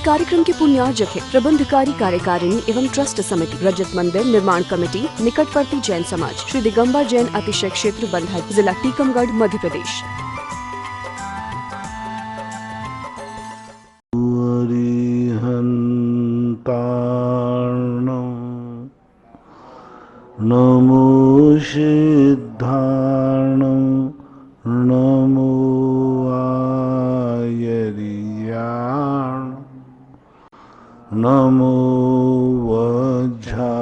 कार्यक्रम के पुण्यार्जक है प्रबंधकारी कार्यकारिणी एवं ट्रस्ट समिति, रजत मंदिर निर्माण कमेटी, निकटवर्ती जैन समाज, श्री दिगंबर जैन अतिशय क्षेत्र बंधा, जिला टीकमगढ़, मध्य प्रदेश। नमो सिद्धार्णं नमो आयर्याण नमो वज्रायाण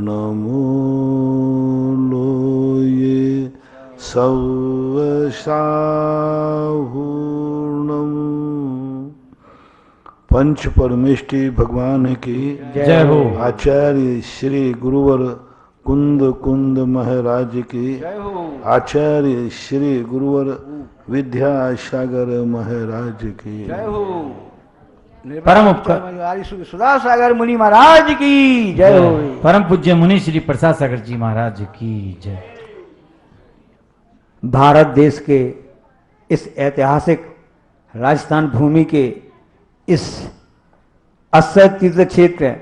नमो लोये सवसाहूर्णम्। पंच परमेष्टि भगवान की जय हो। आचार्य श्री गुरुवर कुंद महाराज की जय हो। आचार्य श्री गुरुवर विद्यासागर महाराज की जय हो। परम सुधा सागर मुनि महाराज की जय हो। परम पूज्य मुनि श्री प्रसाद सागर जी महाराज की जय। भारत देश के इस ऐतिहासिक राजस्थान भूमि के इस अक्षय तीर्थ क्षेत्र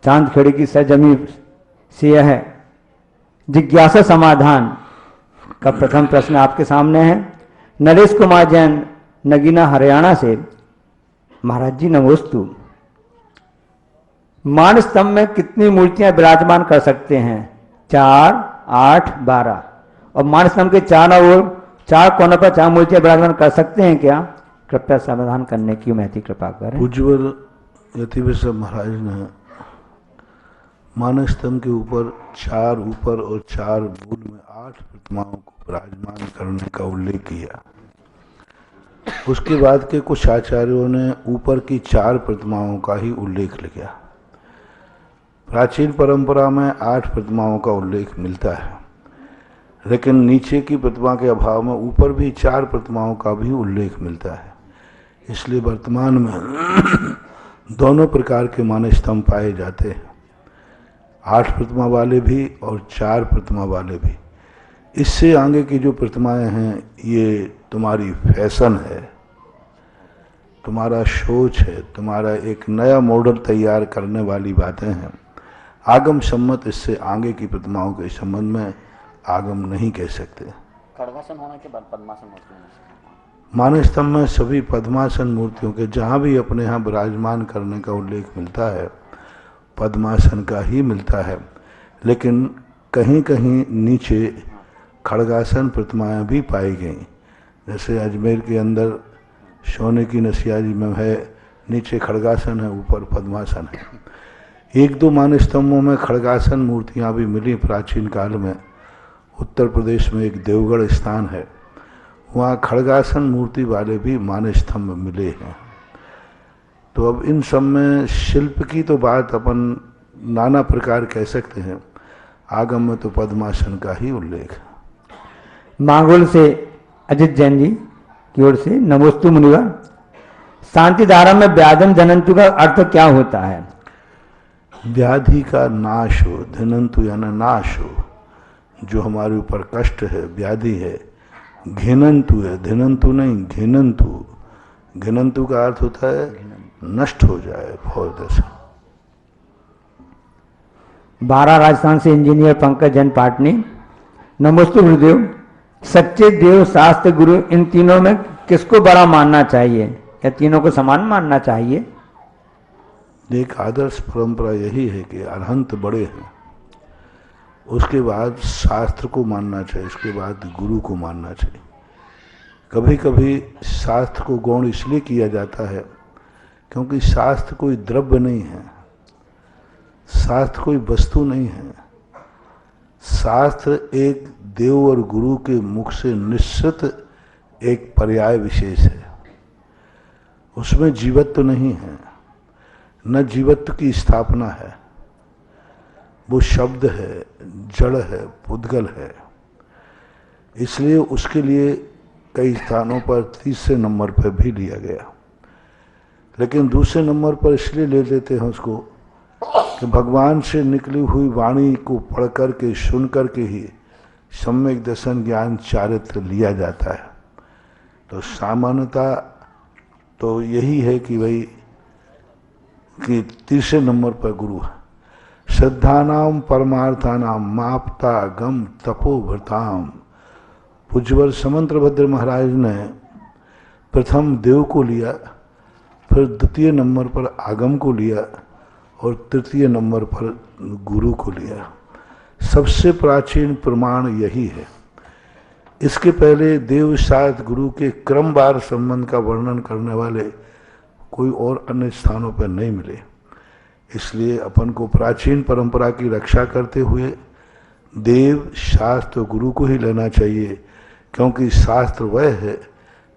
चांदखेड़े की सरजमी से यह जिज्ञासा समाधान का प्रथम प्रश्न आपके सामने है। नरेश कुमार जैन, नगीना, हरियाणा से। महाराज जी नमोस्तु। मान स्तंभ में कितनी मूर्तियां विराजमान कर सकते हैं? 4, 8, 12। और मान स्तंभ के चार कोनों पर 4 मूर्तियां विराजमान कर सकते हैं क्या? कृपया समाधान करने की महती कृपा करें। पूज्यवर यतिवैष्णव महाराज ने मानस्तंभ के ऊपर 4 ऊपर और 4 मूल में 8 प्रतिमाओं को विराजमान करने का उल्लेख किया। उसके बाद के कुछ आचार्यों ने ऊपर की 4 प्रतिमाओं का ही उल्लेख किया। प्राचीन परंपरा में 8 प्रतिमाओं का उल्लेख मिलता है, लेकिन नीचे की प्रतिमा के अभाव में ऊपर भी 4 प्रतिमाओं का भी उल्लेख मिलता है। इसलिए वर्तमान में दोनों प्रकार के मानस्तंभ पाए जाते हैं, 8 प्रतिमा वाले भी और 4 प्रतिमा वाले भी। इससे आगे की जो प्रतिमाएं हैं ये तुम्हारी फैशन है, तुम्हारा सोच है, तुम्हारा एक नया मॉडल तैयार करने वाली बातें हैं। आगम सम्मत इससे आगे की प्रतिमाओं के संबंध में आगम नहीं कह सकते। खड़गासन होने के बाद पद्मासन मूर्ति मानस्तंभ में सभी पद्मासन मूर्तियों के जहाँ भी अपने यहाँ विराजमान करने का उल्लेख मिलता है पद्मासन का ही मिलता है, लेकिन कहीं कहीं नीचे खड़गासन प्रतिमाएं भी पाई गई। जैसे अजमेर के अंदर सोने की नसिया जी में है, नीचे खड़गासन है, ऊपर पद्मासन है। 1-2 मानस्तंभों में खड़गासन मूर्तियाँ भी मिली प्राचीन काल में। उत्तर प्रदेश में एक देवगढ़ स्थान है, वहाँ खड़गासन मूर्ति वाले भी मानस्तंभ मिले हैं। तो अब इन सब में शिल्प की तो बात अपन नाना प्रकार कह सकते हैं, आगम में तो पद्मासन का ही उल्लेख। मांगोल से अजित जैन जी की ओर से नमोस्तु मुनिवर। शांति धारा में व्याधन धनंतु का अर्थ क्या होता है? व्याधि का नाश हो, धनंतु यानी नाश हो। जो हमारे ऊपर कष्ट है, व्याधि है। घिनंतु है, धनंतु नहीं, घिनंतु। घिनंतु का अर्थ होता है नष्ट हो जाए, बहुत ऐसा। 12 राजस्थान से इंजीनियर पंकज जैन पाटनी। नमोस्तु गुरुदेव। सच्चे देव, शास्त्र, गुरु, इन तीनों में किसको बड़ा मानना चाहिए या तीनों को समान मानना चाहिए? एक आदर्श परंपरा यही है कि अरहंत बड़े हैं, उसके बाद शास्त्र को मानना चाहिए, उसके बाद गुरु को मानना चाहिए। कभी कभी शास्त्र को गौण इसलिए किया जाता है क्योंकि शास्त्र कोई द्रव्य नहीं है, शास्त्र कोई वस्तु नहीं है। शास्त्र एक देव और गुरु के मुख से निश्चित एक पर्याय विशेष है। उसमें जीवत्व नहीं है, न जीवत्व की स्थापना है। वो शब्द है, जड़ है, पुद्गल है। इसलिए उसके लिए कई स्थानों पर तीसरे नंबर पर भी लिया गया, लेकिन दूसरे नंबर पर इसलिए ले लेते हैं उसको कि भगवान से निकली हुई वाणी को पढ़ कर के, सुन कर के ही सम्यक दर्शन, ज्ञान, चारित्र लिया जाता है। तो सामान्यतः तो यही है कि भाई कि तीसरे नंबर पर गुरु है। श्रद्धानाम परमार्थानाम मापता गम तपोभृताम। पूज्यवर समंतभद्र महाराज ने प्रथम देव को लिया, फिर द्वितीय नंबर पर आगम को लिया और तृतीय नंबर पर गुरु को लिया। सबसे प्राचीन प्रमाण यही है। इसके पहले देव शास्त्र गुरु के क्रमवार संबंध का वर्णन करने वाले कोई और अन्य स्थानों पर नहीं मिले। इसलिए अपन को प्राचीन परंपरा की रक्षा करते हुए देव शास्त्र गुरु को ही लेना चाहिए, क्योंकि शास्त्र वह है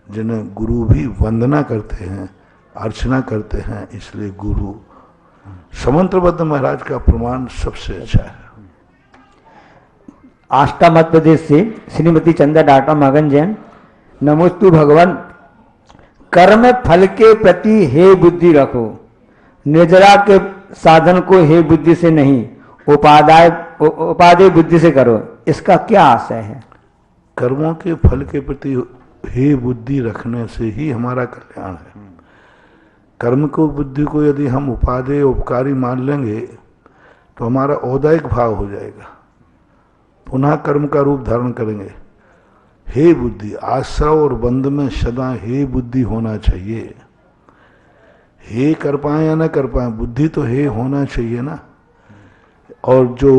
जिन्हें गुरु भी वंदना करते हैं, अर्चना करते हैं। इसलिए गुरु समंतभद्र महाराज का प्रमाण सबसे अच्छा है। आष्टा मध्य प्रदेश से श्रीमती चंदा डाटा मगन जैन। नमोस्तु भगवान, कर्म फल के प्रति हे बुद्धि रखो, निर्जरा के साधन को हे बुद्धि से नहीं उपादेय बुद्धि से करो। इसका क्या आशय है? कर्मों के फल के प्रति हे बुद्धि रखने से ही हमारा कल्याण है। कर्म को बुद्धि को यदि हम उपादेय उपकारी मान लेंगे तो हमारा औदायिक भाव हो जाएगा, पुनः कर्म का रूप धारण करेंगे। हे बुद्धि, आश्रव और बंध में सदा हे बुद्धि होना चाहिए। हे कर पाए या न कर पाए, बुद्धि तो हे होना चाहिए ना। और जो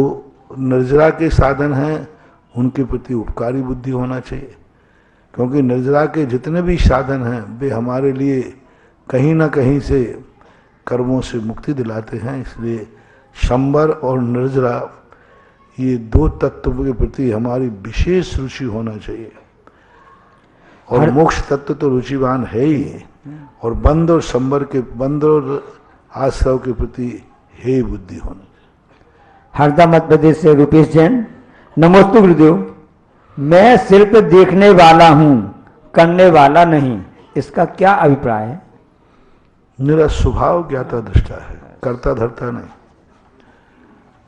निर्जरा के साधन हैं उनके प्रति उपकारी बुद्धि होना चाहिए, क्योंकि निर्जरा के जितने भी साधन हैं वे हमारे लिए कहीं ना कहीं से कर्मों से मुक्ति दिलाते हैं। इसलिए शंबर और निर्जरा, ये दो तत्व के प्रति हमारी विशेष रुचि होना चाहिए। और मोक्ष तत्व तो रुचिवान है ही, और बंद और शंबर के, बंद और आश्रव के प्रति हे बुद्धि होना चाहिए। हरदा मध्य प्रदेश से रूपेश जैन। नमोस्तु गुरुदेव, मैं सिर्फ देखने वाला हूं, करने वाला नहीं। इसका क्या अभिप्राय है? मेरा स्वभाव ज्ञाता दृष्टा है, करता धरता नहीं।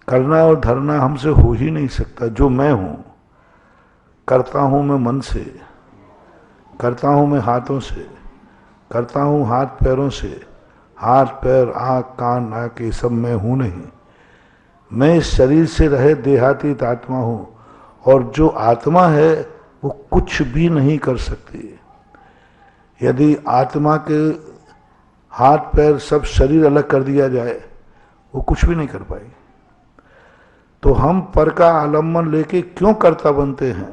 करना और धरना हमसे हो ही नहीं सकता। जो मैं हूं, करता हूं मैं मन से, करता हूं मैं हाथों से, करता हूं हाथ पैरों से। हाथ पैर आँख कान नाक ये सब मैं हूं नहीं। मैं इस शरीर से रहे देहातीत आत्मा हूं, और जो आत्मा है वो कुछ भी नहीं कर सकती। यदि आत्मा के हाथ पैर सब शरीर अलग कर दिया जाए वो कुछ भी नहीं कर पाएगी। तो हम पर का आलम्बन लेके क्यों कर्ता बनते हैं,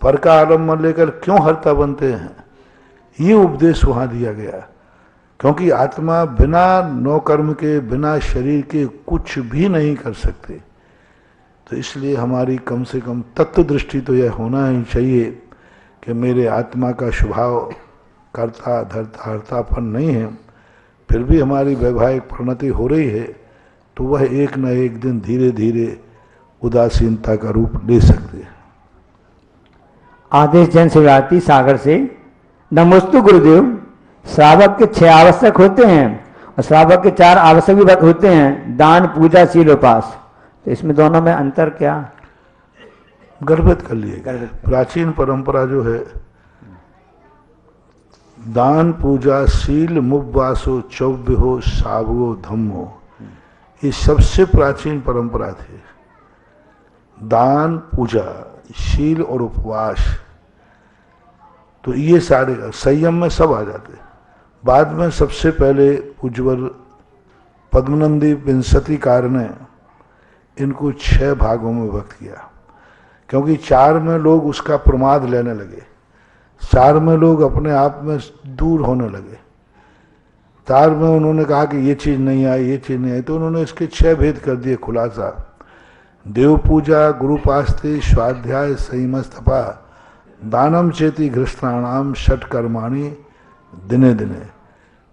पर का आलम्बन लेकर क्यों हर्ता बनते हैं, ये उपदेश वहां दिया गया। क्योंकि आत्मा बिना नौकर्म के, बिना शरीर के कुछ भी नहीं कर सकते। तो इसलिए हमारी कम से कम तत्व दृष्टि तो यह होना ही चाहिए कि मेरे आत्मा का स्वभाव कर्ता धर्ता हर्तापन नहीं है। फिर भी हमारी वैवाहिक परिणति हो रही है तो वह एक न एक दिन धीरे धीरे उदासीनता का रूप ले सकते हैं। आदेश जैन शिवरात्रि सागर से। नमोस्तु गुरुदेव, श्रावक के 6 आवश्यक होते हैं और श्रावक के 4 आवश्यक भी होते हैं, दान पूजा शील उपास। तो इसमें दोनों में अंतर क्या? गर्भित कर लिए। प्राचीन परंपरा जो है, दान पूजा शील मुपवासो चौव्यो सावो धम्मो, ये सबसे प्राचीन परंपरा थी। दान पूजा शील और उपवास, तो ये सारे संयम में सब आ जाते। बाद में सबसे पहले पूज्यवर पद्मनंदी विंशतिकार ने इनको 6 भागों में विभक्त किया, क्योंकि 4 में लोग उसका प्रमाद लेने लगे, 4 में लोग अपने आप में दूर होने लगे। 4 में उन्होंने कहा कि ये चीज नहीं आई, ये चीज नहीं आई, तो उन्होंने इसके 6 भेद कर दिए खुलासा। देव पूजा, गुरुपास्ते, स्वाध्याय, संयमस्तपा, दानम चेति घृष्णाणाम षट कर्माणि दिने दिने।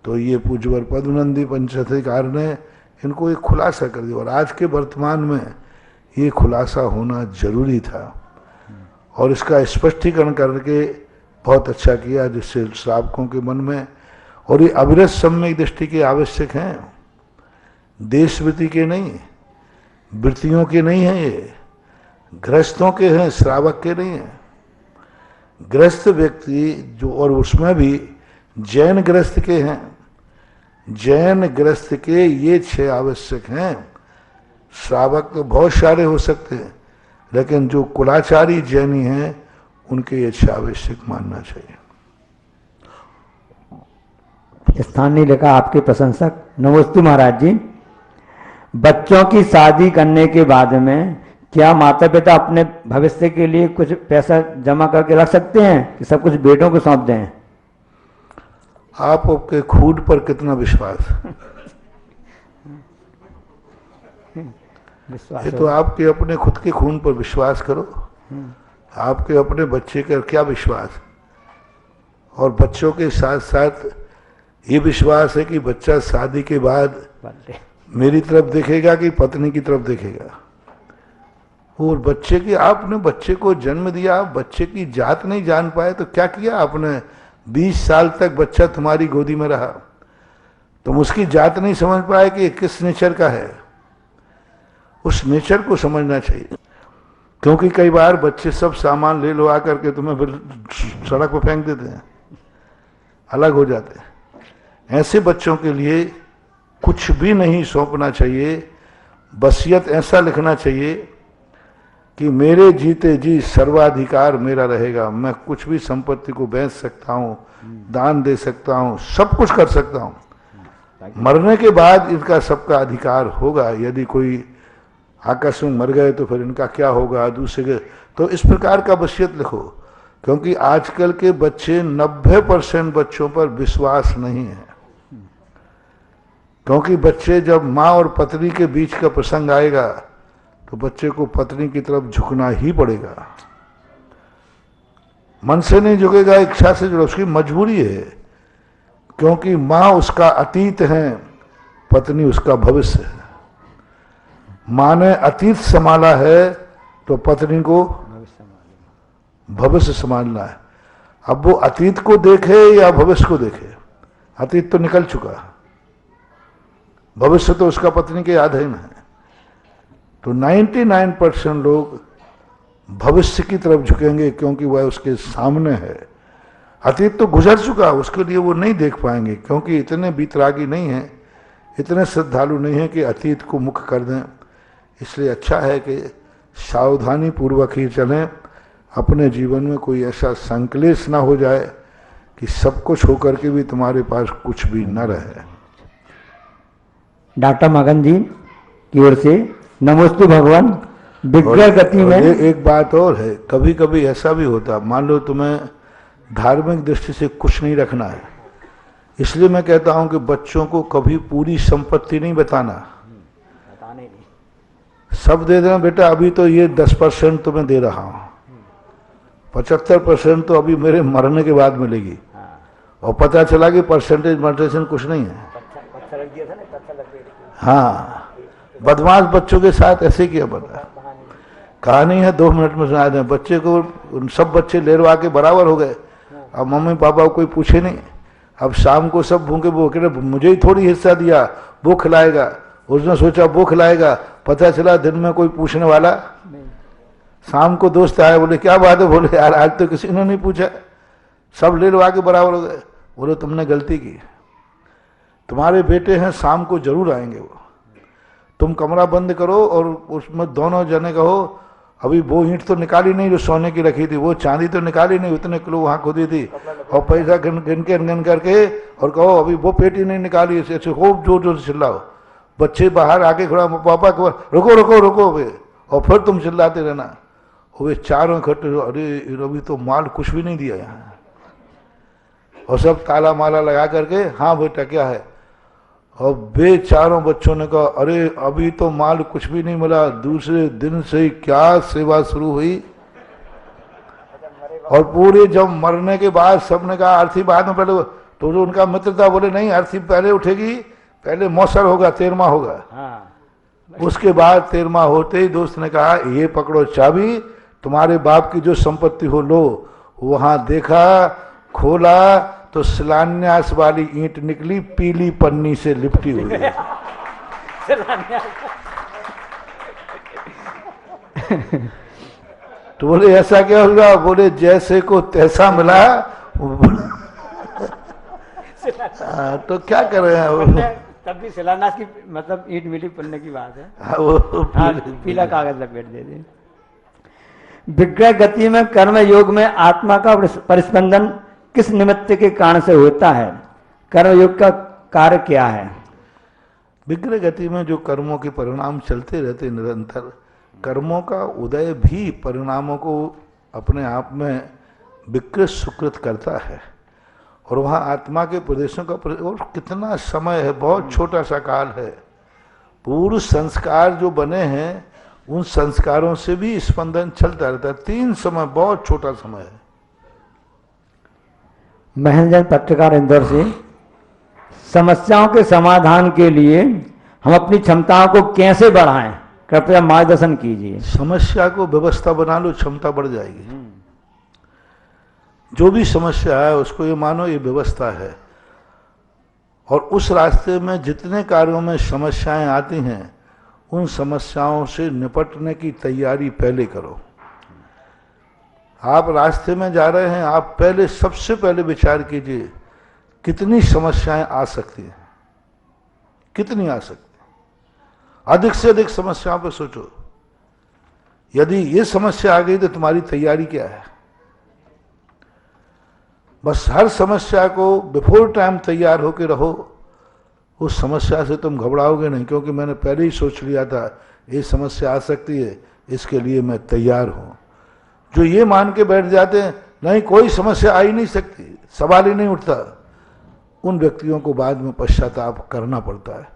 तो ये पूज्यवर पद्मनंदी पंचधिकार ने इनको एक खुलासा कर दिया, और आज के वर्तमान में ये खुलासा होना जरूरी था। और इसका स्पष्टीकरण करके बहुत अच्छा किया, जिससे श्रावकों के मन में, और ये अविरत सम्यक दृष्टि के आवश्यक हैं, देश वृत्ति के नहीं, वृत्तियों के नहीं हैं, ये गृहस्थों के हैं, श्रावक के नहीं हैं। गृहस्थ व्यक्ति जो, और उसमें भी जैन ग्रस्त के हैं, जैन ग्रस्त के ये 6 आवश्यक हैं। श्रावक तो बहुत सारे हो सकते हैं, लेकिन जो कुलाचारी जैनी हैं उनके ये 6 आवश्यक मानना चाहिए। स्थानीय लिखा आपके प्रशंसक, नमस्ते महाराज जी, बच्चों की शादी करने के बाद में क्या माता पिता अपने भविष्य के लिए कुछ पैसा जमा करके रख सकते हैं कि सब कुछ बेटों को सौंप दें? आपके खून पर कितना विश्वास? ये तो आपके अपने खुद के खून पर विश्वास करो, आपके अपने बच्चे का क्या विश्वास। और बच्चों के साथ साथ ये विश्वास है कि बच्चा शादी के बाद मेरी तरफ देखेगा कि पत्नी की तरफ देखेगा। और बच्चे की, आपने बच्चे को जन्म दिया, बच्चे की जात नहीं जान पाए तो क्या किया आपने? 20 साल तक बच्चा तुम्हारी गोदी में रहा, तुम उसकी जात नहीं समझ पाए कि किस नेचर का है। उस नेचर को समझना चाहिए, क्योंकि कई बार बच्चे सब सामान ले लो आकर के तुम्हें फिर सड़क पर फेंक देते हैं, अलग हो जाते हैं। ऐसे बच्चों के लिए कुछ भी नहीं सौंपना चाहिए। वसीयत ऐसा लिखना चाहिए कि मेरे जीते जी सर्वाधिकार मेरा रहेगा, मैं कुछ भी संपत्ति को बेच सकता हूँ, दान दे सकता हूँ, सब कुछ कर सकता हूँ। मरने के बाद इनका सबका अधिकार होगा। यदि कोई आकस्मिक मर गए तो फिर इनका क्या होगा, दूसरे के। तो इस प्रकार का वसीयत लिखो, क्योंकि आजकल के बच्चे 90% बच्चों पर विश्वास नहीं है। क्योंकि बच्चे, जब माँ और पत्नी के बीच का प्रसंग आएगा तो बच्चे को पत्नी की तरफ झुकना ही पड़ेगा। मन से नहीं झुकेगा, इच्छा से झुकेगा, उसकी मजबूरी है। क्योंकि माँ उसका अतीत है, पत्नी उसका भविष्य है। माँ ने अतीत संभाला है तो पत्नी को भविष्य संभालना है। अब वो अतीत को देखे या भविष्य को देखे, अतीत तो निकल चुका, भविष्य तो उसका पत्नी के अधीन है। तो 99% लोग भविष्य की तरफ झुकेंगे क्योंकि वह उसके सामने है। अतीत तो गुजर चुका, उसके लिए वो नहीं देख पाएंगे, क्योंकि इतने बीतरागी नहीं हैं, इतने श्रद्धालु नहीं हैं कि अतीत को मुख कर दें। इसलिए अच्छा है कि सावधानी पूर्वक ही चलें, अपने जीवन में कोई ऐसा संकलेश ना हो जाए कि सब कुछ होकर के भी तुम्हारे पास कुछ भी न रहे। डॉक्टर मगन जी की ओर से नमोस्तु भगवान। विज्ञा गति में एक बात और है, कभी कभी ऐसा भी होता, मान लो तुम्हें धार्मिक दृष्टि से कुछ नहीं रखना है, इसलिए मैं कहता हूं कि बच्चों को कभी पूरी संपत्ति नहीं बताना, सब दे देना। बेटा अभी तो ये 10% तुम्हें दे रहा हूं, 75% तो अभी मेरे मरने के बाद मिलेगी। और पता चला कि परसेंटेज कुछ नहीं है। हाँ, बदमाश बच्चों के साथ ऐसे किया बता, कहानी है 2 मिनट में सुना दें। बच्चे को सब बच्चे लेरवा के बराबर हो गए, अब मम्मी पापा को कोई पूछे नहीं। अब शाम को सब भूखे, वो कह रहे मुझे ही थोड़ी हिस्सा दिया, वो खिलाएगा। उसने सोचा वो खिलाएगा, पता चला दिन में कोई पूछने वाला। शाम को दोस्त आए, बोले क्या बात है? बोले यार आज तो किसी ने नहीं पूछा, सब लेरवा के बराबर हो गए। बोले तुमने गलती की, तुम्हारे बेटे हैं, शाम को जरूर आएंगे वो। तुम कमरा बंद करो और उसमें दोनों जने कहो अभी वो ईंट तो निकाली नहीं जो सोने की रखी थी, वो चांदी तो निकाली नहीं, उतने किलो वहां खोदी थी, और पैसा गिन करके और कहो अभी वो पेटी नहीं निकाली। ऐसे खूब जोर जोर से चिल्लाओ। बच्चे बाहर आके खड़ा, पापा को रुको रुको रुको वे, और फिर तुम चिल्लाते रहना। वे चारों इकट्ठे, अरे अभी तो माल कुछ भी नहीं दिया यहाँ, और सब ताला माला लगा करके हाँ बेटा क्या है। और वे चारों बच्चों ने कहा अरे अभी तो माल कुछ भी नहीं मिला, दूसरे दिन से ही क्या सेवा शुरू हुई। और पूरे जब मरने के बाद सबने कहा अर्थी बाद में पहले, तो जो उनका मित्र था बोले नहीं अर्थी पहले उठेगी, पहले मौसर होगा, 13वां होगा। उसके बाद 13वां होते ही दोस्त ने कहा ये पकड़ो चाबी, तुम्हारे बाप की जो संपत्ति हो लो। वहां देखा, खोला तो शिलान्यास वाली ईंट निकली, पीली पन्नी से लिपटी हुई। तो बोले ऐसा क्या होगा? बोले जैसे को तैसा मिला। तो क्या कर रहे हैं वो? तब भी शिलान्यास की मतलब ईंट मिली पढ़ने की बात है। वो हाँ, पीला कागज लपेट दे दे। विग्रह गति में कर्म योग में आत्मा का परिस्पंदन किस निमित्त के कारण से होता है? कर्म योग का कार्य क्या है? विग्रह गति में जो कर्मों के परिणाम चलते रहते निरंतर, कर्मों का उदय भी परिणामों को अपने आप में विकृत सुकृत करता है। और वहाँ आत्मा के प्रदेशों का और कितना समय है, बहुत छोटा सा काल है। पूर्व संस्कार जो बने हैं उन संस्कारों से भी स्पंदन चलता रहता है। 3 समय, बहुत छोटा समय है। महेंद्र पत्रकार इंदौर से, समस्याओं के समाधान के लिए हम अपनी क्षमताओं को कैसे बढ़ाएं, कृपया मार्गदर्शन कीजिए। समस्या को व्यवस्था बना लो, क्षमता बढ़ जाएगी। जो भी समस्या है उसको ये मानो ये व्यवस्था है, और उस रास्ते में जितने कार्यों में समस्याएं आती हैं उन समस्याओं से निपटने की तैयारी पहले करो। आप रास्ते में जा रहे हैं, आप पहले सबसे पहले विचार कीजिए कितनी समस्याएं आ सकती हैं, कितनी आ सकती हैं। अधिक से अधिक समस्याओं पर सोचो। यदि ये समस्या आ गई तो तुम्हारी तैयारी क्या है? बस हर समस्या को बिफोर टाइम तैयार होकर रहो। उस समस्या से तुम घबराओगे नहीं, क्योंकि मैंने पहले ही सोच लिया था ये समस्या आ सकती है, इसके लिए मैं तैयार हूं। जो ये मान के बैठ जाते हैं नहीं कोई समस्या आ ही नहीं सकती, सवाल ही नहीं उठता, उन व्यक्तियों को बाद में पश्चाताप करना पड़ता है।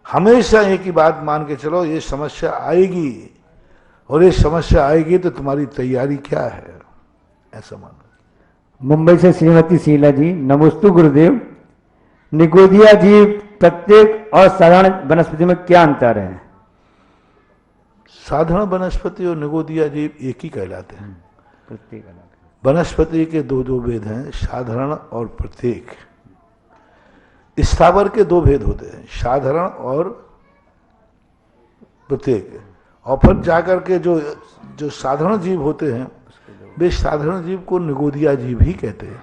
हमेशा एक ही बात मान के चलो, ये समस्या आएगी, और ये समस्या आएगी तो तुम्हारी तैयारी क्या है, ऐसा मानो। मुंबई से श्रीमती शीला जी, नमोस्तु गुरुदेव। निगोदिया जीव प्रत्येक और साधारण वनस्पति में क्या अंतर है? साधारण वनस्पति और निगोदिया जीव एक ही कहलाते हैं। प्रत्येक अलग। वनस्पति के दो भेद हैं, साधारण और प्रत्येक। स्थावर के 2 भेद होते हैं, साधारण और प्रत्येक। और फिर जाकर के जो साधारण जीव होते हैं वे साधारण जीव को निगोदिया जीव ही कहते हैं।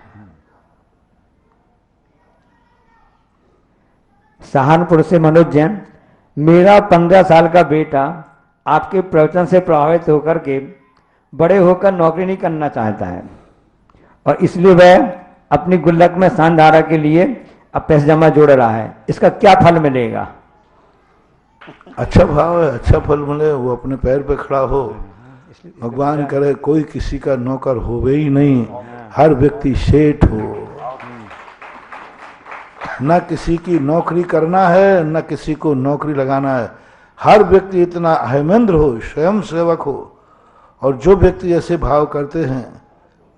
सहारनपुर से मनोज जैन, मेरा 15 साल का बेटा आपके प्रवचन से प्रभावित होकर के बड़े होकर नौकरी नहीं करना चाहता है, और इसलिए वह अपनी गुल्लक में शानधारा के लिए अब पैसे जमा जोड़ रहा है। इसका क्या फल मिलेगा? अच्छा भाव है, अच्छा फल मिले, वो अपने पैर पे खड़ा हो। भगवान करे कोई किसी का नौकर होवे ही नहीं, हर व्यक्ति सेठ हो। न किसी की नौकरी करना है, न किसी को नौकरी लगाना है। हर व्यक्ति इतना अहमेंद्र हो, स्वयं सेवक हो। और जो व्यक्ति ऐसे भाव करते हैं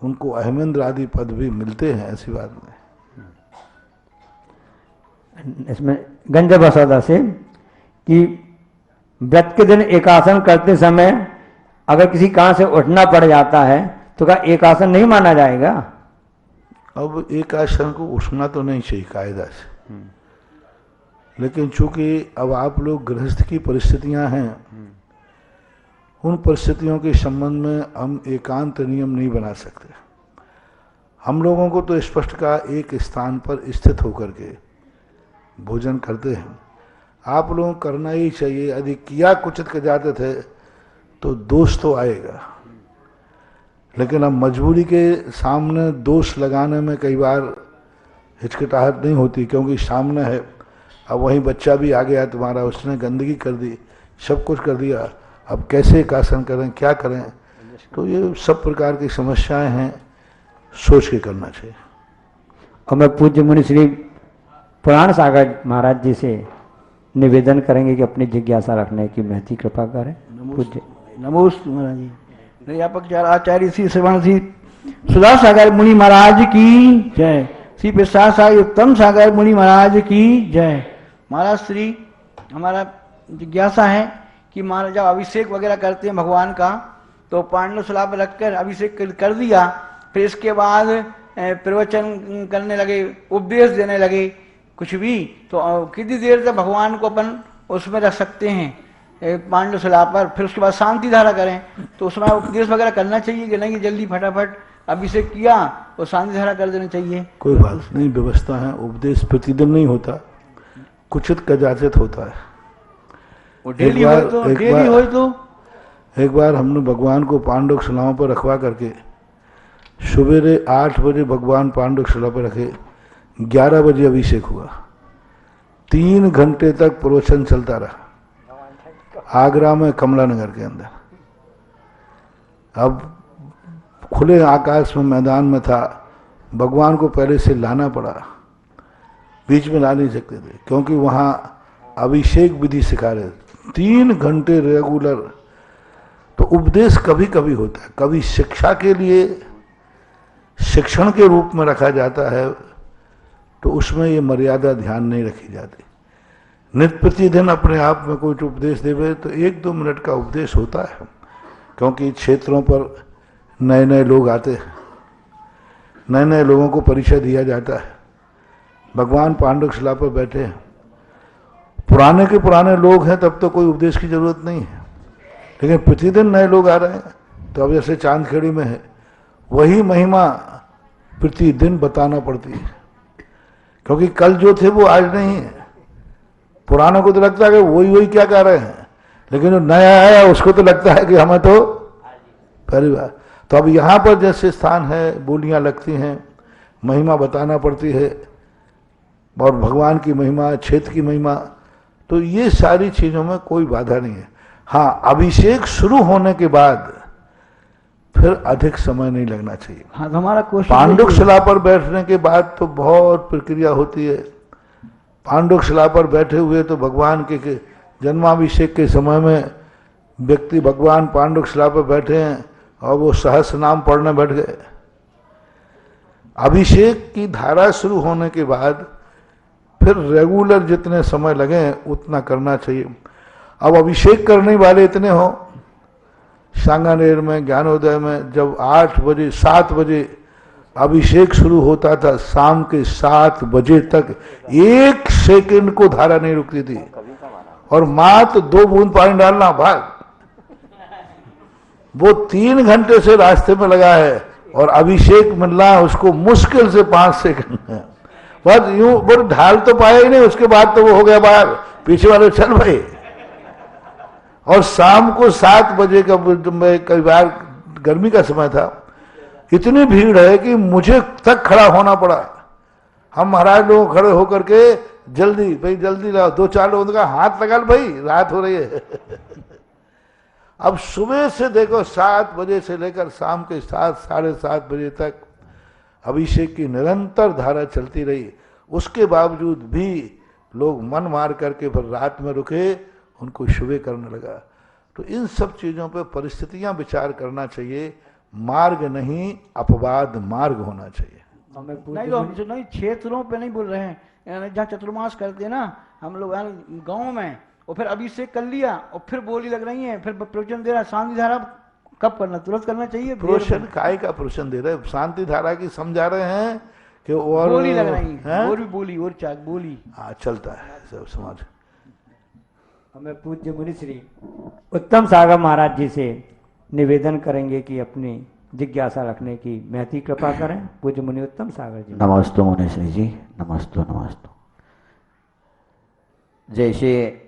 उनको अहमेंद्र आदि पद भी मिलते हैं, ऐसी बात नहीं। इसमें गंजा बसौदा से कि व्रत के दिन एकासन करते समय अगर किसी कारण से उठना पड़ जाता है तो क्या एकासन नहीं माना जाएगा? अब एक आसन को उठना तो नहीं चाहिए कायदा से, लेकिन चूंकि अब आप लोग गृहस्थ की परिस्थितियां हैं, उन परिस्थितियों के संबंध में हम एकांत नियम नहीं बना सकते। हम लोगों को तो स्पष्ट का एक स्थान पर स्थित होकर के भोजन करते हैं। आप लोगों को करना ही चाहिए। यदि किया कुचित कर जाते थे तो दोष तो आएगा, लेकिन अब मजबूरी के सामने दोष लगाने में कई बार हिचकिटाहट नहीं होती, क्योंकि सामने है। अब वहीं बच्चा भी आ गया तुम्हारा, उसने गंदगी कर दी, सब कुछ कर दिया, अब कैसे एकासन करें, क्या करें? तो ये सब प्रकार की समस्याएं हैं, सोच के करना चाहिए। और मैं पूज्य मुनि श्री पुराण सागर महाराज जी से निवेदन करेंगे कि अपनी जिज्ञासा रखने की महती कृपा करें। पूज्य नमोस्तु महाराज जी। व्यापक आचार्य श्री श्रवण श्री सुधा सागर मुनि महाराज की जय। श्री प्रसाद सागर उत्तम सागर मुनि महाराज की जय। महाराज श्री हमारा जिज्ञासा है कि महाराज जब अभिषेक वगैरह करते हैं भगवान का, तो पांडव सुलाभ रखकर अभिषेक कर दिया, फिर इसके बाद प्रवचन करने लगे, उपदेश देने लगे कुछ भी, तो कितनी देर तक भगवान को अपन उसमें रख सकते हैं पांडव शिला पर? फिर उसके बाद शांति धारा करें, तो उसमें उपदेश वगैरह करना चाहिए कि नहीं, जल्दी फटाफट अभिषेक किया और शांति धारा कर देना चाहिए। कोई बात नहीं, व्यवस्था है। उपदेश प्रतिदिन नहीं होता, कुचित कदाचित होता है। वो डेली हो तो एक बार हमने भगवान को पांडुक शिलाओं पर रखवा करके सवेरे 8 बजे भगवान पांडुक शिला पर रखे, 11 बजे अभिषेक हुआ। 3 घंटे तक प्रवचन चलता रहा आगरा में, कमला नगर के अंदर। अब खुले आकाश में मैदान में था, भगवान को पहले से लाना पड़ा, बीच में ला नहीं सकते थे क्योंकि वहाँ अभिषेक विधि सिखा रहे। 3 घंटे रेगुलर। तो उपदेश कभी कभी होता है, कभी शिक्षा के लिए शिक्षण के रूप में रखा जाता है, तो उसमें ये मर्यादा ध्यान नहीं रखी जाती। नित्य प्रतिदिन अपने आप में कोई उपदेश देवे तो 1-2 मिनट का उपदेश होता है, क्योंकि क्षेत्रों पर नए नए लोग आते हैं, नए नए लोगों को परिचय दिया जाता है। भगवान पांडुक शिला पर बैठे हैं, पुराने के पुराने लोग हैं, तब तो कोई उपदेश की जरूरत नहीं है, लेकिन प्रतिदिन नए लोग आ रहे हैं। तो अब जैसे चांदखेड़ी में है, वही महिमा प्रतिदिन बताना पड़ती है, क्योंकि कल जो थे वो आज नहीं है। पुरानों को तो लगता है कि वही क्या कर रहे हैं, लेकिन जो नया है उसको तो लगता है कि हमें तो पहली बार। तो अब यहाँ पर जैसे स्थान है, बोलियाँ लगती हैं, महिमा बताना पड़ती है, और भगवान की महिमा, क्षेत्र की महिमा, तो ये सारी चीज़ों में कोई बाधा नहीं है। हाँ, अभिषेक शुरू होने के बाद फिर अधिक समय नहीं लगना चाहिए। हाँ, तो हमारा क्वेश्चन, पांडुक शिला पर बैठने के बाद तो बहुत प्रक्रिया होती है। पांडुक शिला पर बैठे हुए तो भगवान के जन्माभिषेक के समय में व्यक्ति भगवान पांडुक शिला पर बैठे हैं और वो सहस्र नाम पढ़ने बैठ गए। अभिषेक की धारा शुरू होने के बाद फिर रेगुलर जितने समय लगे उतना करना चाहिए। अब अभिषेक करने वाले इतने हो, सांगानेर में, ज्ञानोदय में जब 8 बजे 7 बजे अभिषेक शुरू होता था, शाम के 7 बजे तक 1 सेकंड को धारा नहीं रुकती थी, और मात्र 2 बूंद पानी डालना भाग। वो 3 घंटे से रास्ते में लगा है और अभिषेक मिलना उसको मुश्किल से 5 सेकंड है। बस यूं वो ढाल तो पाया ही नहीं, उसके बाद तो वो हो गया बाहर, पीछे वाले चल भाई। और शाम को 7 बजे का, कई बार गर्मी का समय था, इतनी भीड़ है कि मुझे तक खड़ा होना पड़ा। हम महाराज लोग खड़े होकर के जल्दी भाई जल्दी लाओ, 2-4 लोगों का हाथ लगा भाई, रात हो रही है। अब सुबह से देखो 7 बजे से लेकर शाम के 7 साढ़े 7 बजे तक अभिषेक की निरंतर धारा चलती रही। उसके बावजूद भी लोग मन मार करके फिर रात में रुके, उनको शुभ करने लगा। तो इन सब चीज़ों पे परिस्थितियां विचार करना चाहिए, मार्ग नहीं अपवाद मार्ग होना चाहिए। नहीं तो हम नहीं क्षेत्रों पे नहीं बोल रहे हैं, जहाँ चतुर्मास करते हैं ना हम लोग गाँव में, और फिर अभिषेक कर लिया और फिर बोली लग रही है, फिर प्रवचन दे रहा, शांति धारा कब करना, तुरंत करना चाहिए। प्रवचन काय का प्रवचन दे रहे, शांति धारा की समझा रहे हैं कि और बोली लग रही है, और भी बोली और चाक बोली। हाँ, चलता है सब समाज। हमें पूज्य मुनि श्री उत्तम सागर महाराज जी से निवेदन करेंगे कि अपनी जिज्ञासा रखने की महती कृपा करें। पूज्य मुनि उत्तम सागर जी। नमस्ते मुनि श्री जी, नमस्ते नमस्ते। जैसे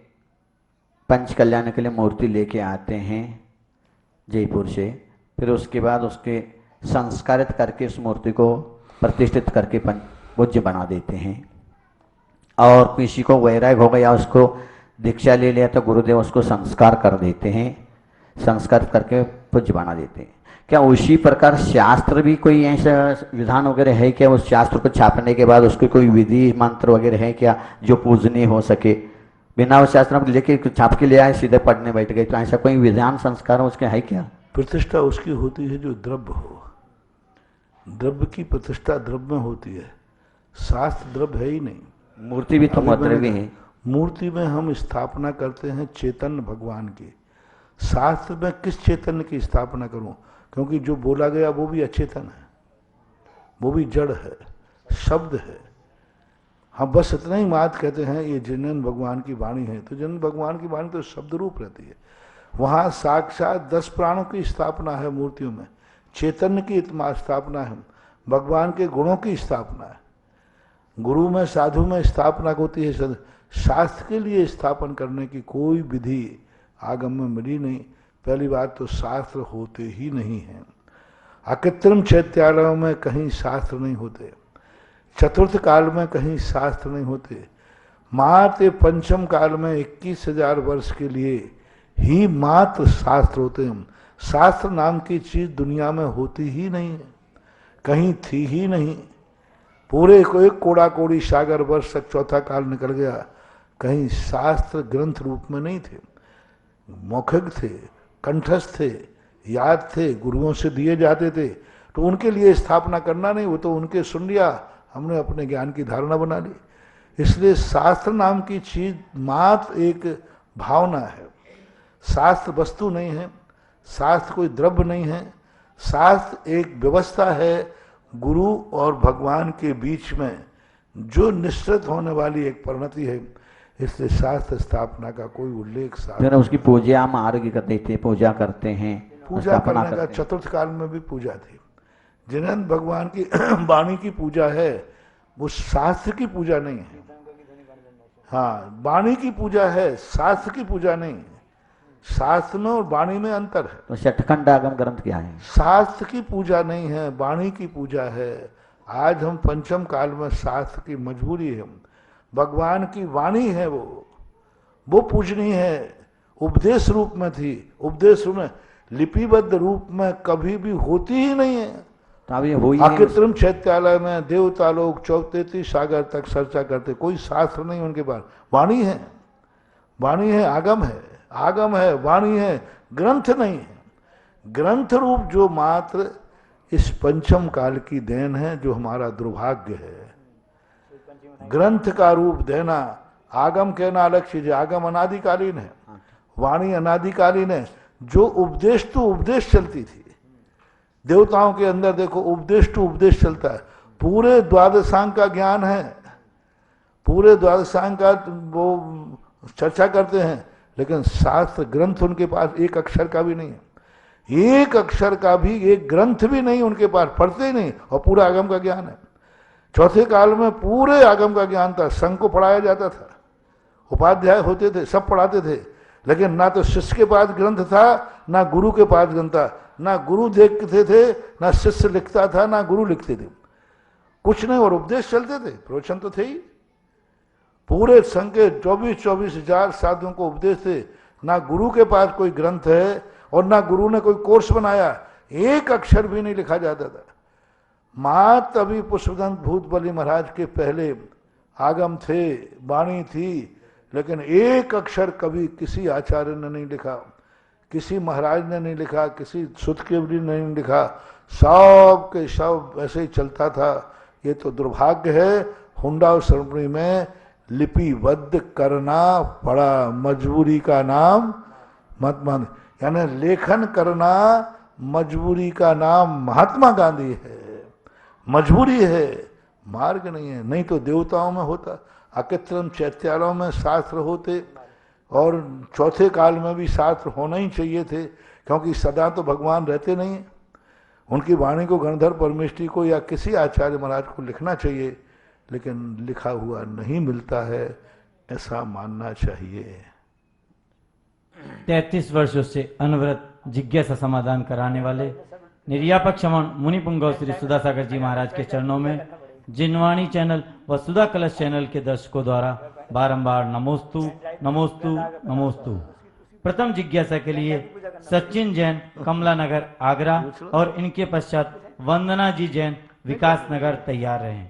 पंच कल्याण के लिए मूर्ति लेके आते हैं जयपुर से, फिर उसके बाद उसके संस्कारित करके उस मूर्ति को प्रतिष्ठित करके पूज्य बना देते हैं, और किसी को वैराग हो गया, उसको दीक्षा ले लिया तो गुरुदेव उसको संस्कार कर देते हैं, संस्कार करके पूज्य बना देते हैं। क्या उसी प्रकार शास्त्र भी कोई ऐसा विधान वगैरह है क्या? उस शास्त्र को छापने के बाद उसकी कोई विधि मंत्र वगैरह है क्या जो पूजनीय हो सके? बिना उस शास्त्र में लेके छाप के ले आए, सीधे पढ़ने बैठ गए, तो ऐसा कोई विधान संस्कार उसके है क्या? प्रतिष्ठा उसकी होती है जो द्रव्य हो, द्रव्य की प्रतिष्ठा द्रव्य में होती है, शास्त्र द्रव्य है ही नहीं। मूर्ति भी तो द्रव्य है। मूर्ति में हम स्थापना करते हैं चेतन भगवान की, शास्त्र में किस चैतन्य की स्थापना करूं? क्योंकि जो बोला गया वो भी अचेतन है, वो भी जड़ है, शब्द है। हम बस इतना ही बात कहते हैं ये जनन भगवान की वाणी है, तो जनन भगवान की वाणी तो शब्द रूप रहती है। वहाँ साक्षात 10 प्राणों की स्थापना है मूर्तियों में, चैतन्य की स्थापना है, भगवान के गुणों की स्थापना है। गुरु में साधु में स्थापना होती है, शास्त्र के लिए स्थापन करने की कोई विधि आगम में मिली नहीं। पहली बात तो शास्त्र होते ही नहीं हैं। अकृत्रिम चैत्यालयों में कहीं शास्त्र नहीं होते, चतुर्थ काल में कहीं शास्त्र नहीं होते, मात्र पंचम काल में 21,000 वर्ष के लिए ही मात्र शास्त्र होते हैं। शास्त्र नाम की चीज दुनिया में होती ही नहीं है, कहीं थी ही नहीं। पूरे को एक कोड़ा कोड़ी सागर वर्ष तक चौथा काल निकल गया, कहीं शास्त्र ग्रंथ रूप में नहीं थे। मौखिक थे, कंठस्थ थे, याद थे, गुरुओं से दिए जाते थे, तो उनके लिए स्थापना करना नहीं, वो तो उनके सुन लिया, हमने अपने ज्ञान की धारणा बना ली। इसलिए शास्त्र नाम की चीज मात्र एक भावना है, शास्त्र वस्तु नहीं है, शास्त्र कोई द्रव्य नहीं है, शास्त्र एक व्यवस्था है गुरु और भगवान के बीच में जो निश्चित होने वाली एक परिणति है। इसलिए शास्त्र स्थापना का कोई उल्लेख शास्त्र उसकी पूजा मार्ग करते थे, पूजा करते हैं, पूजा करने का चतुर्थ काल में भी पूजा थी। जिन्हें भगवान की वाणी की पूजा है वो शास्त्र की पूजा नहीं है। हाँ, वाणी की पूजा है, शास्त्र की पूजा नहीं है। शास्त्र में और वाणी में अंतर है। तो षटखंड आगम ग्रंथ क्या है? शास्त्र की पूजा नहीं है, वाणी की पूजा है। आज हम पंचम काल में शास्त्र की मजबूरी है, भगवान की वाणी है वो पूजनीय है। उपदेश रूप में थी, उपदेश में लिपिबद्ध रूप में कभी भी होती ही नहीं है। तो अब ये हुई अकृत्रिम चैत्यालय में देवता लोग 34 सागर तक चर्चा करते, कोई शास्त्र नहीं उनके पास, वाणी है, वाणी है, आगम है, आगम है, वाणी है, ग्रंथ नहीं है। ग्रंथ रूप जो मात्र इस पंचम काल की देन है, जो हमारा दुर्भाग्य है। ग्रंथ का रूप देना, आगम कहना अलग चीज है, आगम अनादिकालीन है, वाणी अनादिकालीन है। जो उपदेश तो उपदेश चलती थी, देवताओं के अंदर देखो उपदेश टू उपदेश चलता है, पूरे द्वादशांग का ज्ञान है, पूरे द्वादशांग का वो चर्चा करते हैं, लेकिन शास्त्र ग्रंथ उनके पास एक अक्षर का भी नहीं है, एक अक्षर का भी एक ग्रंथ भी नहीं उनके पास, पढ़ते ही नहीं, और पूरा आगम का ज्ञान है। चौथे काल में पूरे आगम का ज्ञान था, संघ को पढ़ाया जाता था, उपाध्याय होते थे, सब पढ़ाते थे, लेकिन ना तो शिष्य के पास ग्रंथ था, ना गुरु के पास ग्रंथ था, ना गुरु देखते थे, ना शिष्य लिखता था, ना गुरु लिखते थे, कुछ नहीं, और उपदेश चलते थे, प्रवचन तो थे ही। पूरे संघ के 24 हजार साधुओं को उपदेश थे, ना गुरु के पास कोई ग्रंथ है और ना गुरु ने कोई कोर्स बनाया, एक अक्षर भी नहीं लिखा जाता था। मात अभी पुष्पदंत भूत बलि महाराज के पहले आगम थे, वाणी थी, लेकिन एक अक्षर कभी किसी आचार्य ने नहीं लिखा, किसी महाराज ने नहीं लिखा, किसी सुत केवली ने नहीं लिखा, सब के सब ऐसे ही चलता था। ये तो दुर्भाग्य है। हुंडा और सरपणी में लिपिबद्ध करना पड़ा, मजबूरी का नाम मत मान, यानी लेखन करना मजबूरी का नाम महात्मा गांधी है, मजबूरी है, मार्ग नहीं है। नहीं तो देवताओं में होता, अकृत्रिम चैत्यालयों में शास्त्र होते, और चौथे काल में भी शास्त्र होना ही चाहिए थे, क्योंकि सदा तो भगवान रहते नहीं हैं। उनकी वाणी को गणधर परमेष्ठी को या किसी आचार्य महाराज को लिखना चाहिए, लेकिन लिखा हुआ नहीं मिलता है, ऐसा मानना चाहिए। 33 वर्षों से अनवरत जिज्ञासा समाधान कराने वाले निर्यापक क्षमण मुनि पुंगव श्री सुधा सागर जी महाराज के चरणों में जिनवाणी चैनल व सुधा कलश चैनल के दर्शकों द्वारा बारंबार नमोस्तु नमोस्तु नमोस्तु। प्रथम जिज्ञासा के लिए सचिन जैन कमला नगर आगरा और इनके पश्चात वंदना जी जैन विकास नगर तैयार रहे।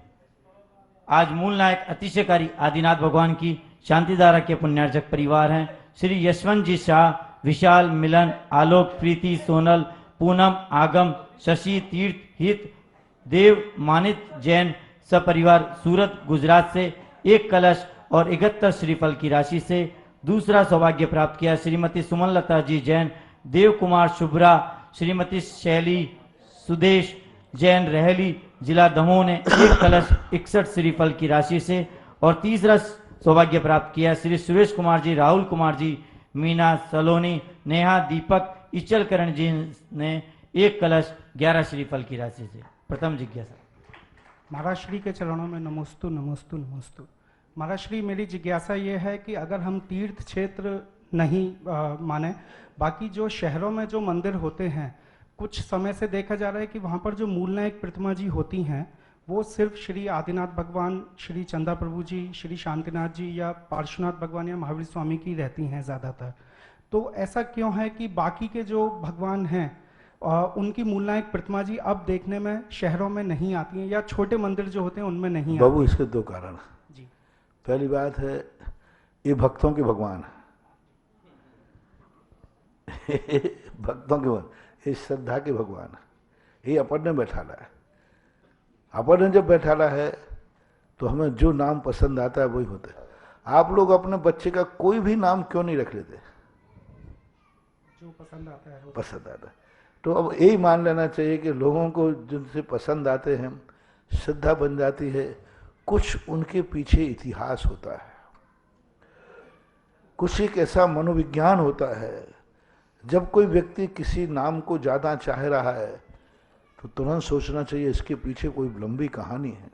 आज मूल नायक अतिशयकारी आदिनाथ भगवान की शांतिधारा के पुण्यार्जक परिवार हैं श्री यशवंत जी शाह, विशाल, मिलन, आलोक, प्रीति, सोनल, पूनम, आगम, शशि, तीर्थ, हित, देव, मानित जैन सपरिवार सूरत गुजरात से एक कलश और 71 श्रीफल की राशि से। दूसरा सौभाग्य प्राप्त किया श्रीमती सुमन लता जी जैन, देव कुमार शुभ्रा, श्रीमती शैली सुदेश जैन रहली जिला दमोह ने एक कलश 61 श्रीफल की राशि से। और तीसरा सौभाग्य प्राप्त किया श्री सुरेश कुमार जी, राहुल कुमार जी, मीना सलोनी, नेहा, दीपक इचलकरण जी ने एक कलश 11 श्रीफल की राशि से। प्रथम जिज्ञासा। महाराज श्री के चरणों में नमोस्तु नमोस्तु नमोस्तु। महाराज श्री, मेरी जिज्ञासा ये है कि अगर हम तीर्थ क्षेत्र नहीं माने, बाकी जो शहरों में जो मंदिर होते हैं, कुछ समय से देखा जा रहा है कि वहाँ पर जो मूल नायक प्रतिमा जी होती हैं वो सिर्फ श्री आदिनाथ भगवान, श्री चंदा प्रभु जी, श्री शांतिनाथ जी या पार्श्वनाथ भगवान या महावीर स्वामी की रहती हैं ज़्यादातर। तो ऐसा क्यों है कि बाकी के जो भगवान हैं उनकी मूल नायक प्रतिमा जी अब देखने में शहरों में नहीं आती हैं, या छोटे मंदिर जो होते हैं उनमें नहीं बाबू, आती इसके दो कारण जी। पहली बात है, ये भक्तों के भगवान है भक्तों के भगवान, ये श्रद्धा के भगवान है। ये अपन ने बैठाला है। अपन ने जब बैठाला है तो हमें जो नाम पसंद आता है वही होता है। आप लोग अपने बच्चे का कोई भी नाम क्यों नहीं रख लेते? जो पसंद आता है पसंद आता है। तो अब यही मान लेना चाहिए कि लोगों को जिनसे पसंद आते हैं, श्रद्धा बन जाती है। कुछ उनके पीछे इतिहास होता है, कुछ एक ऐसा मनोविज्ञान होता है। जब कोई व्यक्ति किसी नाम को ज़्यादा चाह रहा है तो तुरंत सोचना चाहिए इसके पीछे कोई लंबी कहानी है,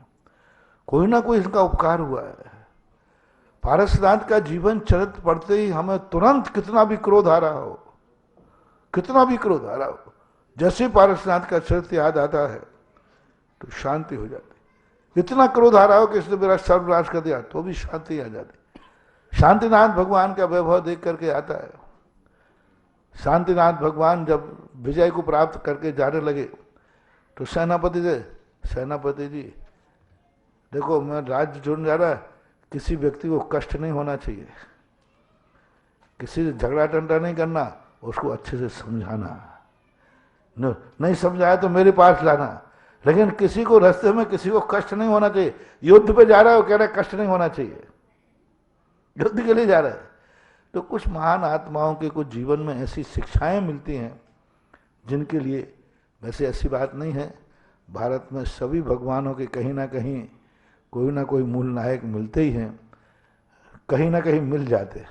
कोई ना कोई इसका उपकार हुआ है। पारसनाथ का जीवन चरित्र पढ़ते ही हमें तुरंत कितना भी क्रोध आ रहा हो, कितना भी क्रोध आ रहा हो, जैसे पारसनाथ का चरित्र याद आता है तो शांति हो जाती। इतना क्रोध आ रहा हो कि इसने मेरा सर्वनाश कर दिया तो भी शांति आ जाती। शांतिनाथ भगवान का वैभव देख करके आता है। शांतिनाथ भगवान जब विजय को प्राप्त करके जाने लगे तो सेनापति से, सेनापति जी देखो मैं राज्य छोड़ने जा रहा, किसी व्यक्ति को कष्ट नहीं होना चाहिए, किसी से झगड़ा टंटा नहीं करना, उसको अच्छे से समझाना, नहीं समझाया तो मेरे पास लाना, लेकिन किसी को रास्ते में किसी को कष्ट नहीं होना चाहिए। युद्ध पे जा रहा है, वो कह रहा है कष्ट नहीं होना चाहिए, युद्ध के लिए जा रहा है। तो कुछ महान आत्माओं के कुछ जीवन में ऐसी शिक्षाएं मिलती हैं जिनके लिए, वैसे ऐसी बात नहीं है, भारत में सभी भगवानों के कहीं ना कोई मूल नायक मिलते ही हैं, कहीं ना कहीं मिल जाते हैं।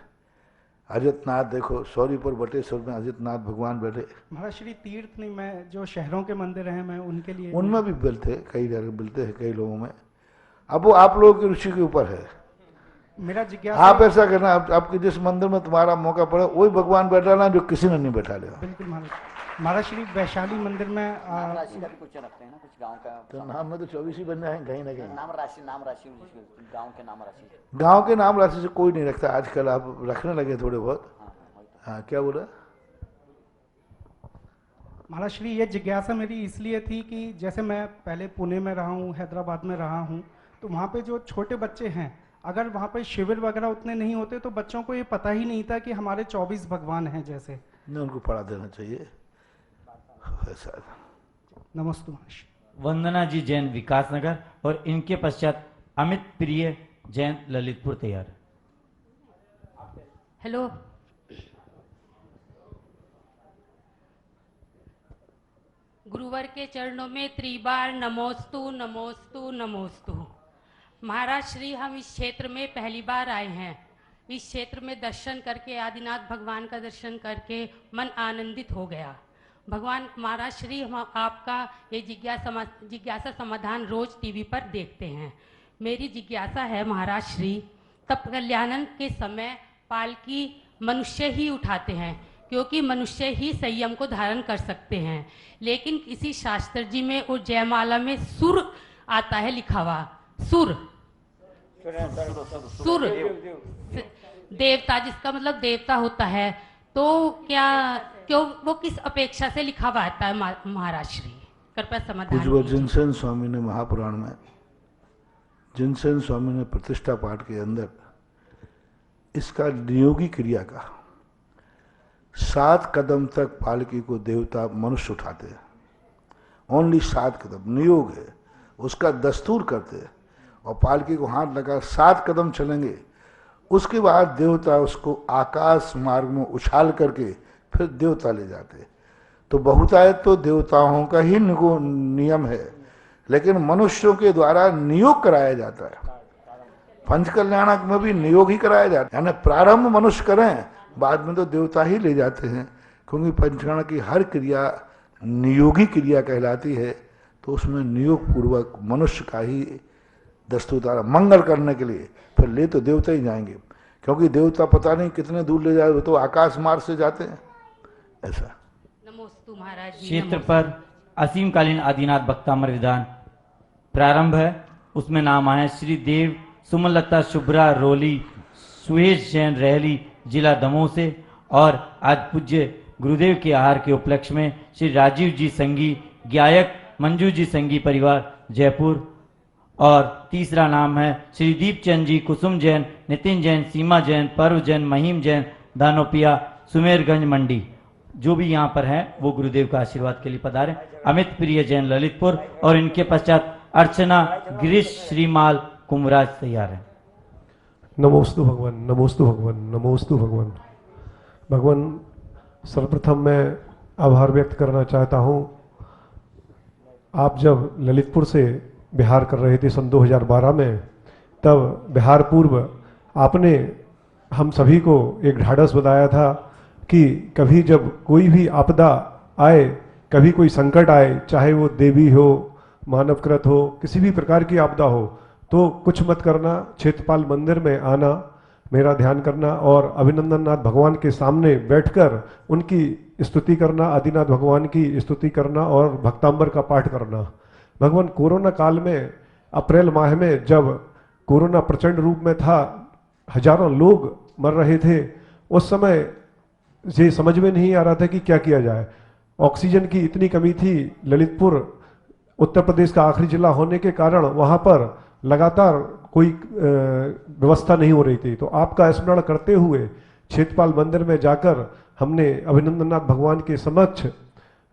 अजितनाथ देखो, सौरीपुर बटेश्वर में अजितनाथ भगवान बैठे। महाराज श्री तीर्थ नहीं, मैं जो शहरों के मंदिर हैं मैं उनके लिए, उनमें भी मिलते, कई जगह मिलते हैं कई लोगों में। अब वो आप लोगों की रुचि के ऊपर है। मेरा जिज्ञासा, आप ऐसा करना, आपके जिस मंदिर में तुम्हारा मौका पड़े वही भगवान बैठा ना जो किसी ने नहीं बैठा लिया। बिल्कुल महाराज। महाराज श्री वैशाली मंदिर में राशि का भी कुछ रखते हैं ना, कुछ गांव का तो नाम में तो 24 ही बन जाए कहीं ना कहीं। नाम राशि गांव के नाम राशि, गांव के नाम राशि से कोई नहीं रखता आजकल, आप रखने लगे थोड़े बहुत। हाँ, क्या बोला महाराज श्री? ये जिज्ञासा मेरी इसलिए थी कि जैसे मैं पहले पुणे में रहा हूँ, हैदराबाद में रहा हूँ, तो वहाँ पे जो छोटे बच्चे हैं, अगर वहाँ पे शिविर वगैरह उतने नहीं होते तो बच्चों को ये पता ही नहीं था कि हमारे 24 भगवान हैं जैसे। नहीं, उनको पढ़ा देना चाहिए ऐसा। नमस्ते महाराज। वंदना जी जैन विकासनगर और इनके पश्चात अमित प्रिय जैन ललितपुर तैयार। हेलो, गुरुवर के चरणों में त्रिबार नमोस्तु नमोस्तु नमोस्तु। महाराज श्री, हम इस क्षेत्र में पहली बार आए हैं। इस क्षेत्र में दर्शन करके, आदिनाथ भगवान का दर्शन करके मन आनंदित हो गया। भगवान महाराज श्री, हम आपका ये जिज्ञासा समाधान रोज टीवी पर देखते हैं। मेरी जिज्ञासा है महाराज श्री, तप कल्याणन के समय पालकी मनुष्य ही उठाते हैं क्योंकि मनुष्य ही संयम को धारण कर सकते हैं, लेकिन किसी शास्त्र जी में और जयमाला में सुर आता है लिखा हुआ, सुर देवता, जिसका मतलब देवता होता है। तो क्यों वो किस अपेक्षा से लिखा हुआ आता है महाराज श्री? कृपया समाधान कीजिए। जिनसेन स्वामी ने महापुराण में, जिनसेन स्वामी ने प्रतिष्ठा पाठ के अंदर इसका नियोगी क्रिया का 7 कदम तक पालकी को देवता मनुष्य उठाते हैं। ओनली 7 कदम नियोग है, उसका दस्तूर करते हैं और पालकी को हाथ लगा 7 कदम चलेंगे। उसके बाद देवता उसको आकाश मार्ग में उछाल करके फिर देवता ले जाते। तो बहुतायत तो देवताओं का ही नियम है, लेकिन मनुष्यों के द्वारा नियोग कराया जाता है। पंचकल्याणक में भी नियोग ही कराया जाता है, यानी प्रारंभ मनुष्य करें, बाद में तो देवता ही ले जाते हैं, क्योंकि पंचकल्याण की हर क्रिया नियोगी क्रिया कहलाती है, तो उसमें नियोग पूर्वक मनुष्य का ही दस्तूतारा मंगल करने के लिए, फिर ले तो देवता ही जाएंगे, क्योंकि देवता पता नहीं कितने दूर ले जाए, वो तो आकाश मार्ग से जाते हैं। ऐसा नमोस्तु महाराज जी। क्षेत्र पर असीमकालीन आदिनाथ भक्तामर विधान प्रारंभ है। उसमें नाम आए श्री देव सुमलता शुभ्रा रोली सुहेश जैन रहली जिला दमोह से, और आज पूज्य गुरुदेव के आहार के उपलक्ष्य में श्री राजीव जी संगी गायक मंजू जी संगी परिवार जयपुर, और तीसरा नाम है श्री दीपचंद जी कुसुम जैन नितिन जैन सीमा जैन पर्व जैन महिम जैन दानोपिया सुमेरगंज मंडी। जो भी यहाँ पर हैं वो गुरुदेव का आशीर्वाद के लिए पधारे। अमित प्रिय जैन ललितपुर, और इनके पश्चात अर्चना गिरीश श्रीमाल कुमराज तैयार है। नमोस्तु भगवान, नमोस्तु भगवान, नमोस्तु भगवान। भगवान, सर्वप्रथम मैं आभार व्यक्त करना चाहता हूँ। आप जब ललितपुर से बिहार कर रहे थे सन 2012 में, तब बिहार पूर्व आपने हम सभी को एक ढाढ़स बताया था कि कभी जब कोई भी आपदा आए, कभी कोई संकट आए, चाहे वो देवी हो, मानवकृत हो, किसी भी प्रकार की आपदा हो, तो कुछ मत करना, क्षेत्रपाल मंदिर में आना, मेरा ध्यान करना और अभिनंदन नाथ भगवान के सामने बैठकर उनकी स्तुति करना, आदिनाथ भगवान की स्तुति करना और भक्तांबर का पाठ करना। भगवान, कोरोना काल में अप्रैल माह में जब कोरोना प्रचंड रूप में था, हजारों लोग मर रहे थे, उस समय ये समझ में नहीं आ रहा था कि क्या किया जाए। ऑक्सीजन की इतनी कमी थी। ललितपुर उत्तर प्रदेश का आखिरी जिला होने के कारण वहाँ पर लगातार कोई व्यवस्था नहीं हो रही थी। तो आपका स्मरण करते हुए क्षेत्रपाल मंदिर में जाकर हमने अभिनंदननाथ भगवान के समक्ष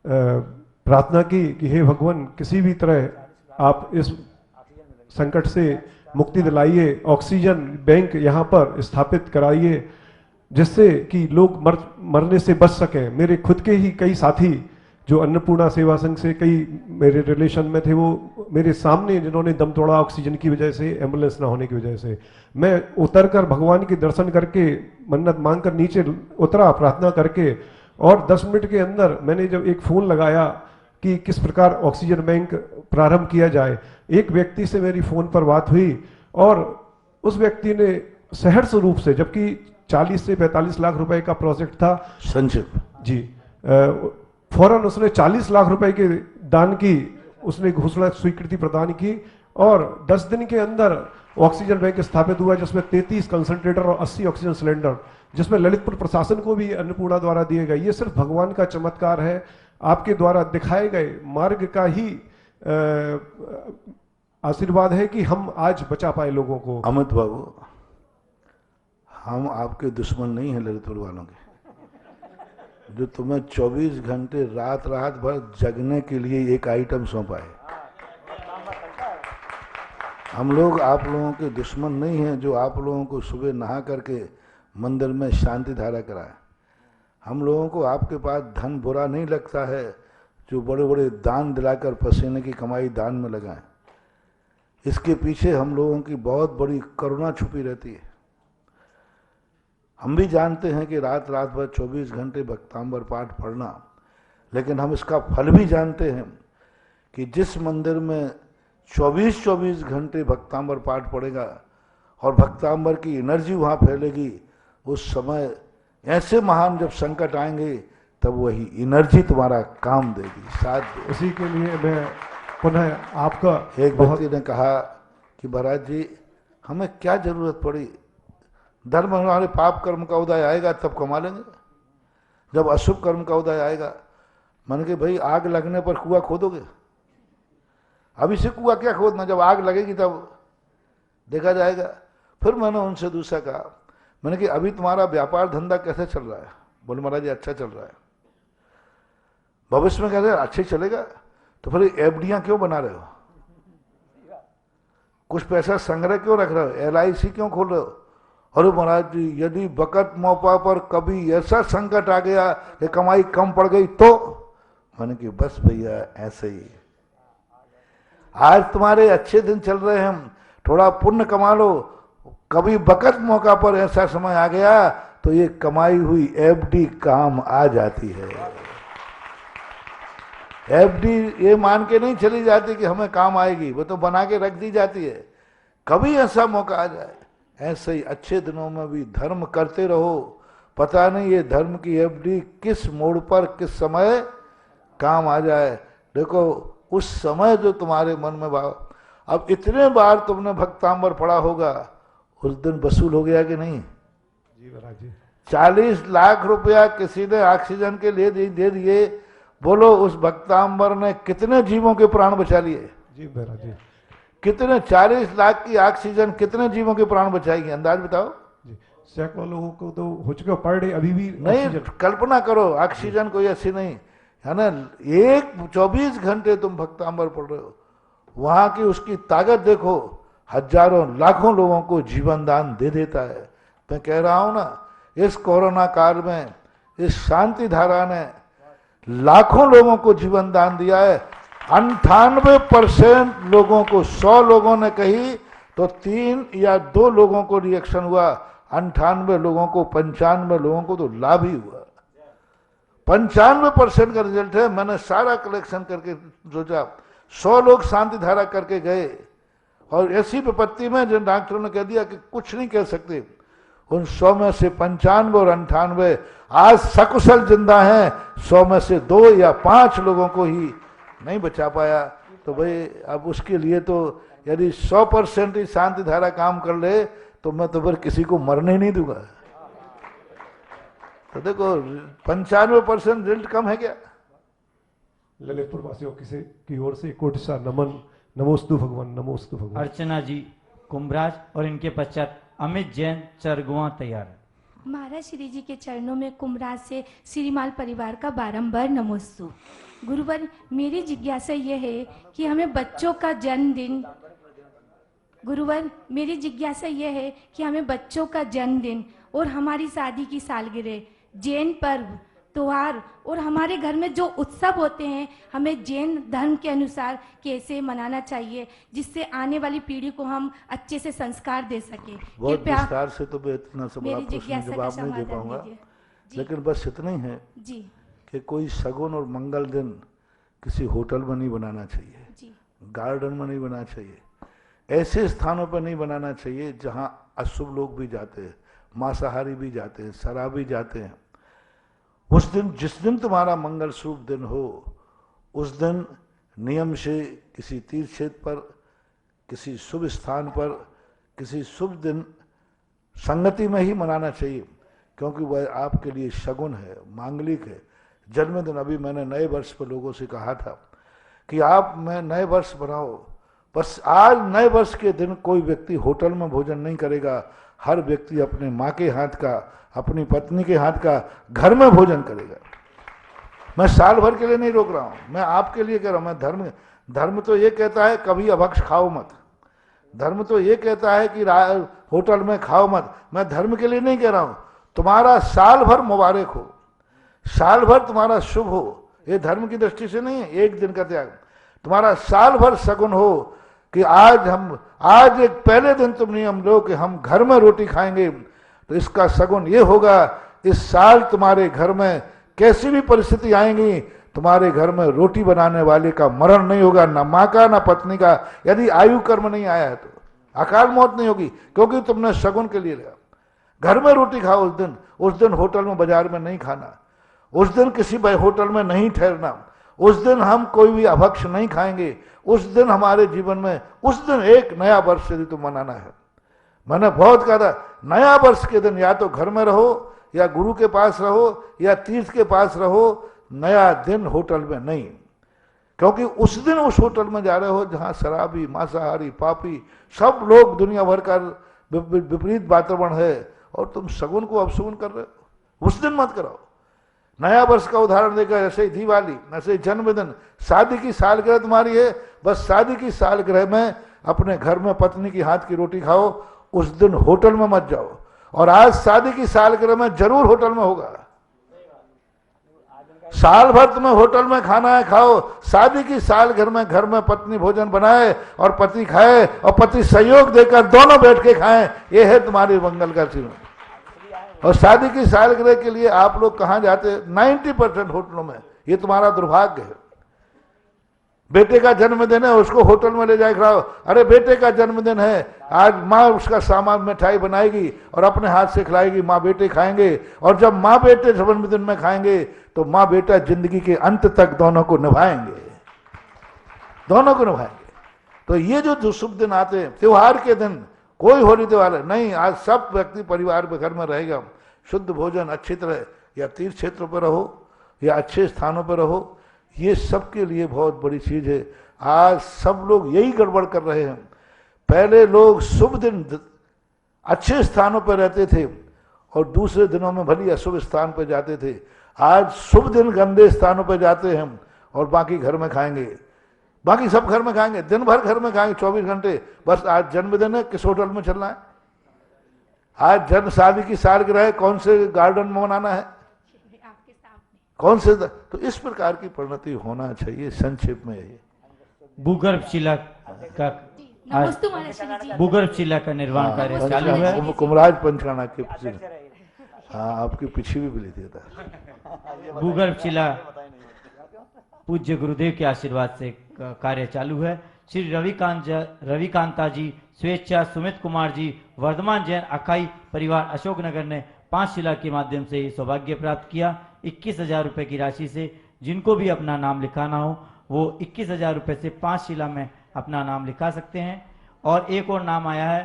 प्रार्थना की कि हे भगवान, किसी भी तरह आप इस संकट से मुक्ति दिलाइए, ऑक्सीजन बैंक यहाँ पर स्थापित कराइए, जिससे कि लोग मरने से बच सकें। मेरे खुद के ही कई साथी जो अन्नपूर्णा सेवा संघ से कई मेरे रिलेशन में थे, वो मेरे सामने जिन्होंने दम तोड़ा ऑक्सीजन की वजह से, एम्बुलेंस ना होने की वजह से। मैं उतरकर भगवान के दर्शन करके मन्नत मांगकर नीचे उतरा प्रार्थना करके, और 10 मिनट के अंदर मैंने जब एक फ़ोन लगाया कि किस प्रकार ऑक्सीजन बैंक प्रारंभ किया जाए, एक व्यक्ति से मेरी फ़ोन पर बात हुई और उस व्यक्ति ने सहर्ष रूप से, जबकि 40 से 45 लाख रुपए का प्रोजेक्ट था संचित जी, फौरन उसने 40 लाख रुपए के दान की उसने घोषणा स्वीकृति प्रदान की, और 10 दिन के अंदर ऑक्सीजन बैंक स्थापित हुआ, जिसमें 33 कंसंट्रेटर और 80 ऑक्सीजन सिलेंडर, जिसमें ललितपुर प्रशासन को भी अन्नपूर्णा द्वारा दिए गए। ये सिर्फ भगवान का चमत्कार है, आपके द्वारा दिखाए गए मार्ग का ही आशीर्वाद है कि हम आज बचा पाए लोगों को। अमित बाबू, हम आपके दुश्मन नहीं हैं ललितपुर वालों के, जो तुम्हें 24 घंटे रात भर जगने के लिए एक आइटम सौंपा है। हम लोग आप लोगों के दुश्मन नहीं हैं जो आप लोगों को सुबह नहा करके मंदिर में शांति धारा कराए। हम लोगों को आपके पास धन बुरा नहीं लगता है जो बड़े बड़े दान दिलाकर पसीने की कमाई दान में लगाएं। इसके पीछे हम लोगों की बहुत बड़ी करुणा छुपी रहती है। हम भी जानते हैं कि रात भर 24 घंटे भक्तांबर पाठ पढ़ना, लेकिन हम इसका फल भी जानते हैं कि जिस मंदिर में 24 घंटे भक्तांबर पाठ पड़ेगा और भक्तांबर की एनर्जी वहाँ फैलेगी, उस समय ऐसे महान जब संकट आएंगे तब वही एनर्जी तुम्हारा काम देगी, साथ देगी। उसी के लिए मैं पुनः आपका, एक व्यक्ति ने कहा कि महाराज जी हमें क्या जरूरत पड़ी, धर्म हमारे पाप कर्म का उदय आएगा तब कमा लेंगे, जब अशुभ कर्म का उदय आएगा। मैंने कहा भाई आग लगने पर कुआं खोदोगे? अभी से कुआं क्या खोदना, जब आग लगेगी तब देखा जाएगा। फिर मैंने उनसे दूसरा कहा, मैंने कि अभी तुम्हारा व्यापार धंधा कैसे चल रहा है? बोले महाराज जी अच्छा चल रहा है। भविष्य में कहते अच्छे चलेगा तो फिर एफडियां क्यों बना रहे हो, कुछ पैसा संग्रह क्यों रख रहे हो, LIC क्यों खोल रहे हो? अरे महाराज जी यदि वक़्त मौका पर कभी ऐसा संकट आ गया कि कमाई कम पड़ गई तो? मैंने कि बस भैया ऐसे ही, आज तुम्हारे अच्छे दिन चल रहे हैं, थोड़ा पुण्य कमा लो, कभी वक़्त मौका पर ऐसा समय आ गया तो ये कमाई हुई FD काम आ जाती है। एफडी ये मान के नहीं चली जाती कि हमें काम आएगी, वो तो बना के रख दी जाती है। कभी ऐसा मौका आ जाए, ऐसे ही अच्छे दिनों में भी धर्म करते रहो, पता नहीं ये धर्म की एफडी किस मोड़ पर किस समय काम आ जाए। देखो उस समय जो तुम्हारे मन में भाव, अब इतने बार तुमने भक्तांबर पढ़ा होगा, उस दिन वसूल हो गया कि नहीं? जी महाराज जी। 40 लाख रुपया किसी ने ऑक्सीजन के लिए दे दिए, बोलो उस भक्तांबर ने कितने जीवों के प्राण बचा लिए? जी महाराज जी। कितने 40 लाख की ऑक्सीजन कितने जीवों के प्राण बचाएगी, अंदाज बताओ। जी सैकड़ों लोगों को तो हो चुके पर डे अभी भी नहीं, कल्पना करो, ऑक्सीजन कोई ऐसी नहीं है ना। एक 24 घंटे तुम भक्तांबर पढ़ रहे हो, वहां की उसकी ताकत देखो, हजारों लाखों लोगों को जीवन दान दे देता है। मैं कह रहा हूं ना, इस कोरोना काल में इस शांति धारा ने लाखों लोगों को जीवन दान दिया है। 98% लोगों को, 100 लोगों ने कही तो 3 या 2 लोगों को रिएक्शन हुआ, 98 लोगों को, 95 लोगों को तो लाभ ही हुआ। 95% का रिजल्ट है। मैंने सारा कलेक्शन करके सोचा, 100 लोग शांति धारा करके गए और ऐसी विपत्ति में जिन डॉक्टरों ने कह दिया कि कुछ नहीं कह सकते, उन 100 में से 95 और 98 आज सकुशल जिंदा हैं। 100 में से 2 या 5 लोगों को ही नहीं बचा पाया। तो भाई अब उसके लिए तो यदि 100% ही शांति धारा काम कर ले तो मैं तो फिर किसी को मरने नहीं दूंगा। तो देखो 95% रिजल्ट कम है क्या? ललितपुर वासियों की ओर से कोटिशा नमन। नमोस्तु भगवान, नमोस्तु भगवान। अर्चना जी कुंभराज और इनके पश्चात अमित जैन चरगुआ तैयार है। महाराज श्री जी के चरणों में कुंभराज से श्रीमाल परिवार का बारंबार नमोस्तु। गुरुवर, मेरी जिज्ञासा यह है कि हमें बच्चों का जन्मदिन, गुरुवर मेरी जिज्ञासा यह है कि हमें बच्चों का जन्मदिन और हमारी शादी की सालगिरह, जैन पर्व त्योहार और हमारे घर में जो उत्सव होते हैं, हमें जैन धर्म के अनुसार कैसे मनाना चाहिए, जिससे आने वाली पीढ़ी को हम अच्छे से संस्कार दे सके। बहुत विस्तार से तो मैं इतना सब प्रश्न जवाब नहीं दे पाऊंगा, लेकिन बस इतना ही है जी कि कोई सगुन और मंगल दिन किसी होटल में नहीं बनाना चाहिए जी, गार्डन में नहीं बनाना चाहिए, ऐसे स्थानों पर नहीं बनाना चाहिए जहां अशुभ लोग भी जाते हैं, मांसाहारी भी जाते हैं, शराबी जाते हैं। उस दिन, जिस दिन तुम्हारा मंगल शुभ दिन हो, उस दिन नियम से किसी तीर्थ क्षेत्र पर, किसी शुभ स्थान पर, किसी शुभ दिन संगति में ही मनाना चाहिए, क्योंकि वह आपके लिए शगुन है, मांगलिक है। जन्मदिन, अभी मैंने नए वर्ष पर लोगों से कहा था कि आप में नए वर्ष बनाओ, बस आज नए वर्ष के दिन कोई व्यक्ति होटल में भोजन नहीं करेगा, हर व्यक्ति अपने माँ के हाथ का, अपनी पत्नी के हाथ का घर में भोजन करेगा। मैं साल भर के लिए नहीं रोक रहा हूं, मैं आपके लिए कह रहा हूं। मैं धर्म तो ये कहता है कभी अभक्ष खाओ मत, धर्म तो ये कहता है कि होटल में खाओ मत। मैं धर्म के लिए नहीं कह रहा हूं, तुम्हारा साल भर मुबारक हो, साल भर तुम्हारा शुभ हो, ये धर्म की दृष्टि से नहीं है एक दिन का त्याग। तुम्हारा साल भर सगुन हो कि आज एक पहले दिन तुम नियम लो कि हम घर में रोटी खाएंगे, तो इसका सगुन ये होगा इस साल तुम्हारे घर में कैसी भी परिस्थिति आएंगी, तुम्हारे घर में रोटी बनाने वाले का मरण नहीं होगा, ना माँ का ना पत्नी का। यदि आयु कर्म नहीं आया है तो अकाल मौत नहीं होगी, क्योंकि तुमने सगुन के लिए लिया। घर में रोटी खाओ उस दिन होटल में बाजार में नहीं खाना, उस दिन किसी होटल में नहीं ठहरना, उस दिन हम कोई भी अभक्ष नहीं खाएंगे। उस दिन हमारे जीवन में, उस दिन एक नया वर्ष यदि तुम मनाना है, मैंने बहुत कहा था नया वर्ष के दिन या तो घर में रहो या गुरु के पास रहो या तीर्थ के पास रहो, नया दिन होटल में नहीं, क्योंकि उस दिन उस होटल में जा रहे हो जहां शराबी, मांसाहारी, पापी सब लोग, दुनिया भर का विपरीत वातावरण है, और तुम सगुन को अपसगुन कर रहे हो। उस दिन मत कराओ। नया वर्ष का उदाहरण देकर, जैसे दिवाली, जैसे जन्मदिन, शादी की सालगिरह तुम्हारी है, बस शादी की सालगिरह में अपने घर में पत्नी की हाथ की रोटी खाओ, उस दिन होटल में मत जाओ। और आज शादी की सालगिरह में जरूर होटल में होगा, साल भर तुम्हें होटल में खाना है, खाओ। शादी की सालगिरह में घर में पत्नी भोजन बनाए और पति खाए और पति सहयोग देकर दोनों बैठ के खाएं, ये है तुम्हारी मंगल का चिन्ह। और शादी की सालगिरह के लिए आप लोग कहाँ जाते हैं? 90% होटलों में। ये तुम्हारा दुर्भाग्य है, बेटे का जन्मदिन है, उसको होटल में ले जाए खिलाओ, अरे बेटे का जन्मदिन है, आज माँ उसका सामान मिठाई बनाएगी और अपने हाथ से खिलाएगी, माँ बेटे खाएंगे, और जब माँ बेटे जन्मदिन में खाएंगे तो माँ बेटा जिंदगी के अंत तक दोनों को निभाएंगे, दोनों को निभाएंगे। तो ये जो शुभ दिन आते हैं, त्योहार के दिन, कोई होली त्योहार नहीं, आज सब व्यक्ति परिवार में घर में रहेगा, शुद्ध भोजन अच्छी तरह, या तीर्थ क्षेत्रों पर रहो या अच्छे स्थानों पर रहो, ये सबके लिए बहुत बड़ी चीज है। आज सब लोग यही गड़बड़ कर रहे हैं। पहले लोग शुभ दिन अच्छे स्थानों पर रहते थे और दूसरे दिनों में भली अशुभ स्थान पर जाते थे। आज शुभ दिन गंदे स्थानों पर जाते हैं और बाकी घर में खाएंगे, बाकी सब घर में खाएंगे, दिन भर घर में खाएंगे 24 घंटे। बस आज जन्मदिन है, किस होटल में चलना है, आज जन्म शादी की सालगिरह है, कौन से गार्डन में मनाना है, कौन से, तो इस प्रकार की परिणति होना चाहिए। संक्षेप में ये भूगर्भ शिला का भूगर्भ शिला का निर्माण कार्य चालू है। कुमराज पंचकाना के, हाँ आपकी पीछे भी मिली थी। भूगर्भ शिला पूज्य गुरुदेव के आशीर्वाद से कार्य चालू है। श्री रविकांता जी, स्वेच्छा सुमित कुमार जी, वर्धमान जैन अकाई परिवार अशोकनगर ने 5 शिला के माध्यम से ये सौभाग्य प्राप्त किया। 21,000 रुपए की राशि से जिनको भी अपना नाम लिखाना हो वो 21,000 रुपए से 5 शिला में अपना नाम लिखा सकते हैं। और एक और नाम आया है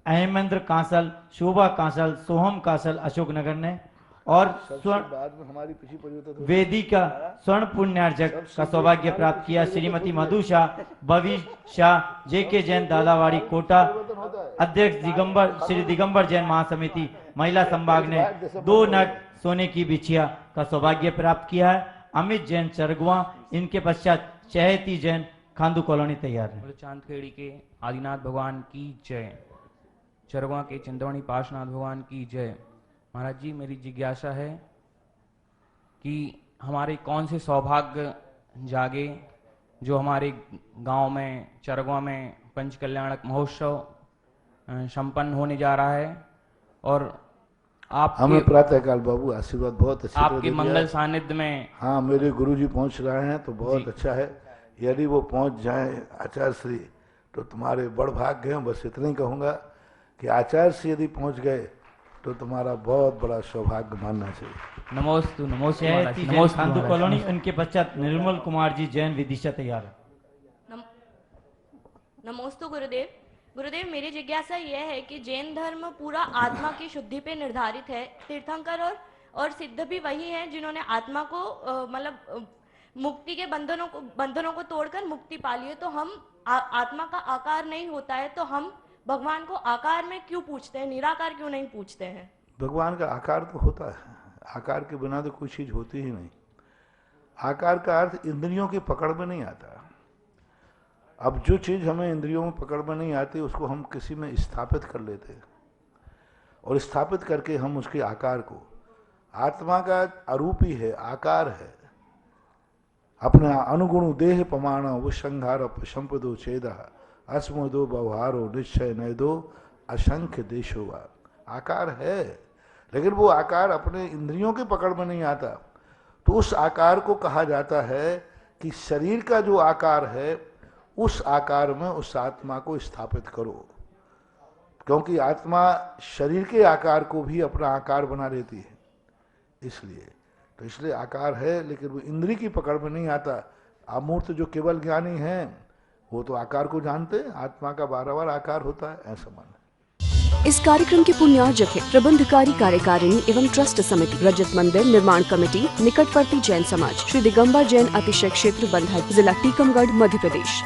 अहमेंद्र कांसल, शोभा कांसल, सोहम कांसल अशोकनगर ने, और वेदी का स्वर्ण पुण्यार्जक का सौभाग्य प्राप्त किया श्रीमती मधु शाह, भवी शाह, JK जैन दादावाड़ी कोटा, अध्यक्ष श्री दिगंबर जैन महासमिति महिला संभाग ने 2 नग सोने की बिछिया का सौभाग्य प्राप्त किया है। अमित जैन चरगुआ, इनके पश्चात चहेती जैन खांदू कॉलोनी तैयार है। चांदखेड़ी के आदिनाथ भगवान की जय, चरगुआ के चिंतवणी पार्श्वनाथ भगवान की जय। महाराज जी, मेरी जिज्ञासा है कि हमारे कौन से सौभाग्य जागे जो हमारे गांव में चरगुआ में पंचकल्याणक महोत्सव संपन्न होने जा रहा है, और आप हमें प्रातःकाल बाबू आशीर्वाद बहुत अच्छे आपके मंगल सानिध्य में। हाँ, मेरे गुरुजी पहुंच रहे हैं तो बहुत अच्छा है। यदि वो पहुंच जाए आचार्य श्री तो तुम्हारे बड़ भाग्य हैं। बस इतना ही कहूँगा कि आचार्य श्री यदि पहुंच गए तो तुम्हारा बहुत बड़ा सौभाग्य मानना चाहिए। नमोस्तु नमोस्तु नमोस्तु खांदू कॉलोनी, उनके पश्चात निर्मल कुमार जी जैन विदिशा तैयार है। नमोस्तु गुरुदेव। गुरुदेव, मेरी जिज्ञासा यह है कि जैन धर्म पूरा आत्मा की शुद्धि पे निर्धारित है। तीर्थंकर और सिद्ध भी वही हैं जिन्होंने आत्मा को मतलब मुक्ति के बंधनों को तोड़कर मुक्ति पा ली है। तो हम आत्मा का आकार नहीं होता है तो हम भगवान को आकार में क्यों पूछते हैं, निराकार क्यों नहीं पूछते हैं? भगवान का आकार तो होता है, आकार के बिना तो कोई चीज होती ही नहीं। आकार का अर्थ इंद्रियों की पकड़ में नहीं आता। अब जो चीज हमें इंद्रियों में पकड़ में नहीं आती उसको हम किसी में स्थापित कर लेते हैं और स्थापित करके हम उसके आकार को, आत्मा का अरूप ही है, आकार है। अपना अनुगुण देह पमाण विसंहार संपदो छेदा अस्मदो व्यवहारो निश्चय नयदो असंख्य देशोवा। आकार है, लेकिन वो आकार अपने इंद्रियों के पकड़ में नहीं आता। तो उस आकार को कहा जाता है कि शरीर का जो आकार है उस आकार में उस आत्मा को स्थापित करो, क्योंकि आत्मा शरीर के आकार को भी अपना आकार बना लेती है। इसलिए आकार है, लेकिन वो इंद्री की पकड़ में नहीं आता। अमूर्त जो केवल ज्ञानी हैं वो तो आकार को जानते हैं, आत्मा का बार-बार आकार होता है, ऐसा मानना। इस कार्यक्रम के पुण्यार्जक है प्रबंधकारी कार्यकारिणी एवं ट्रस्ट समिति, रजत मंदिर निर्माण कमेटी, निकटवर्ती जैन समाज, श्री दिगंबर जैन अतिशय क्षेत्र बंधर, जिला टीकमगढ़, मध्य प्रदेश।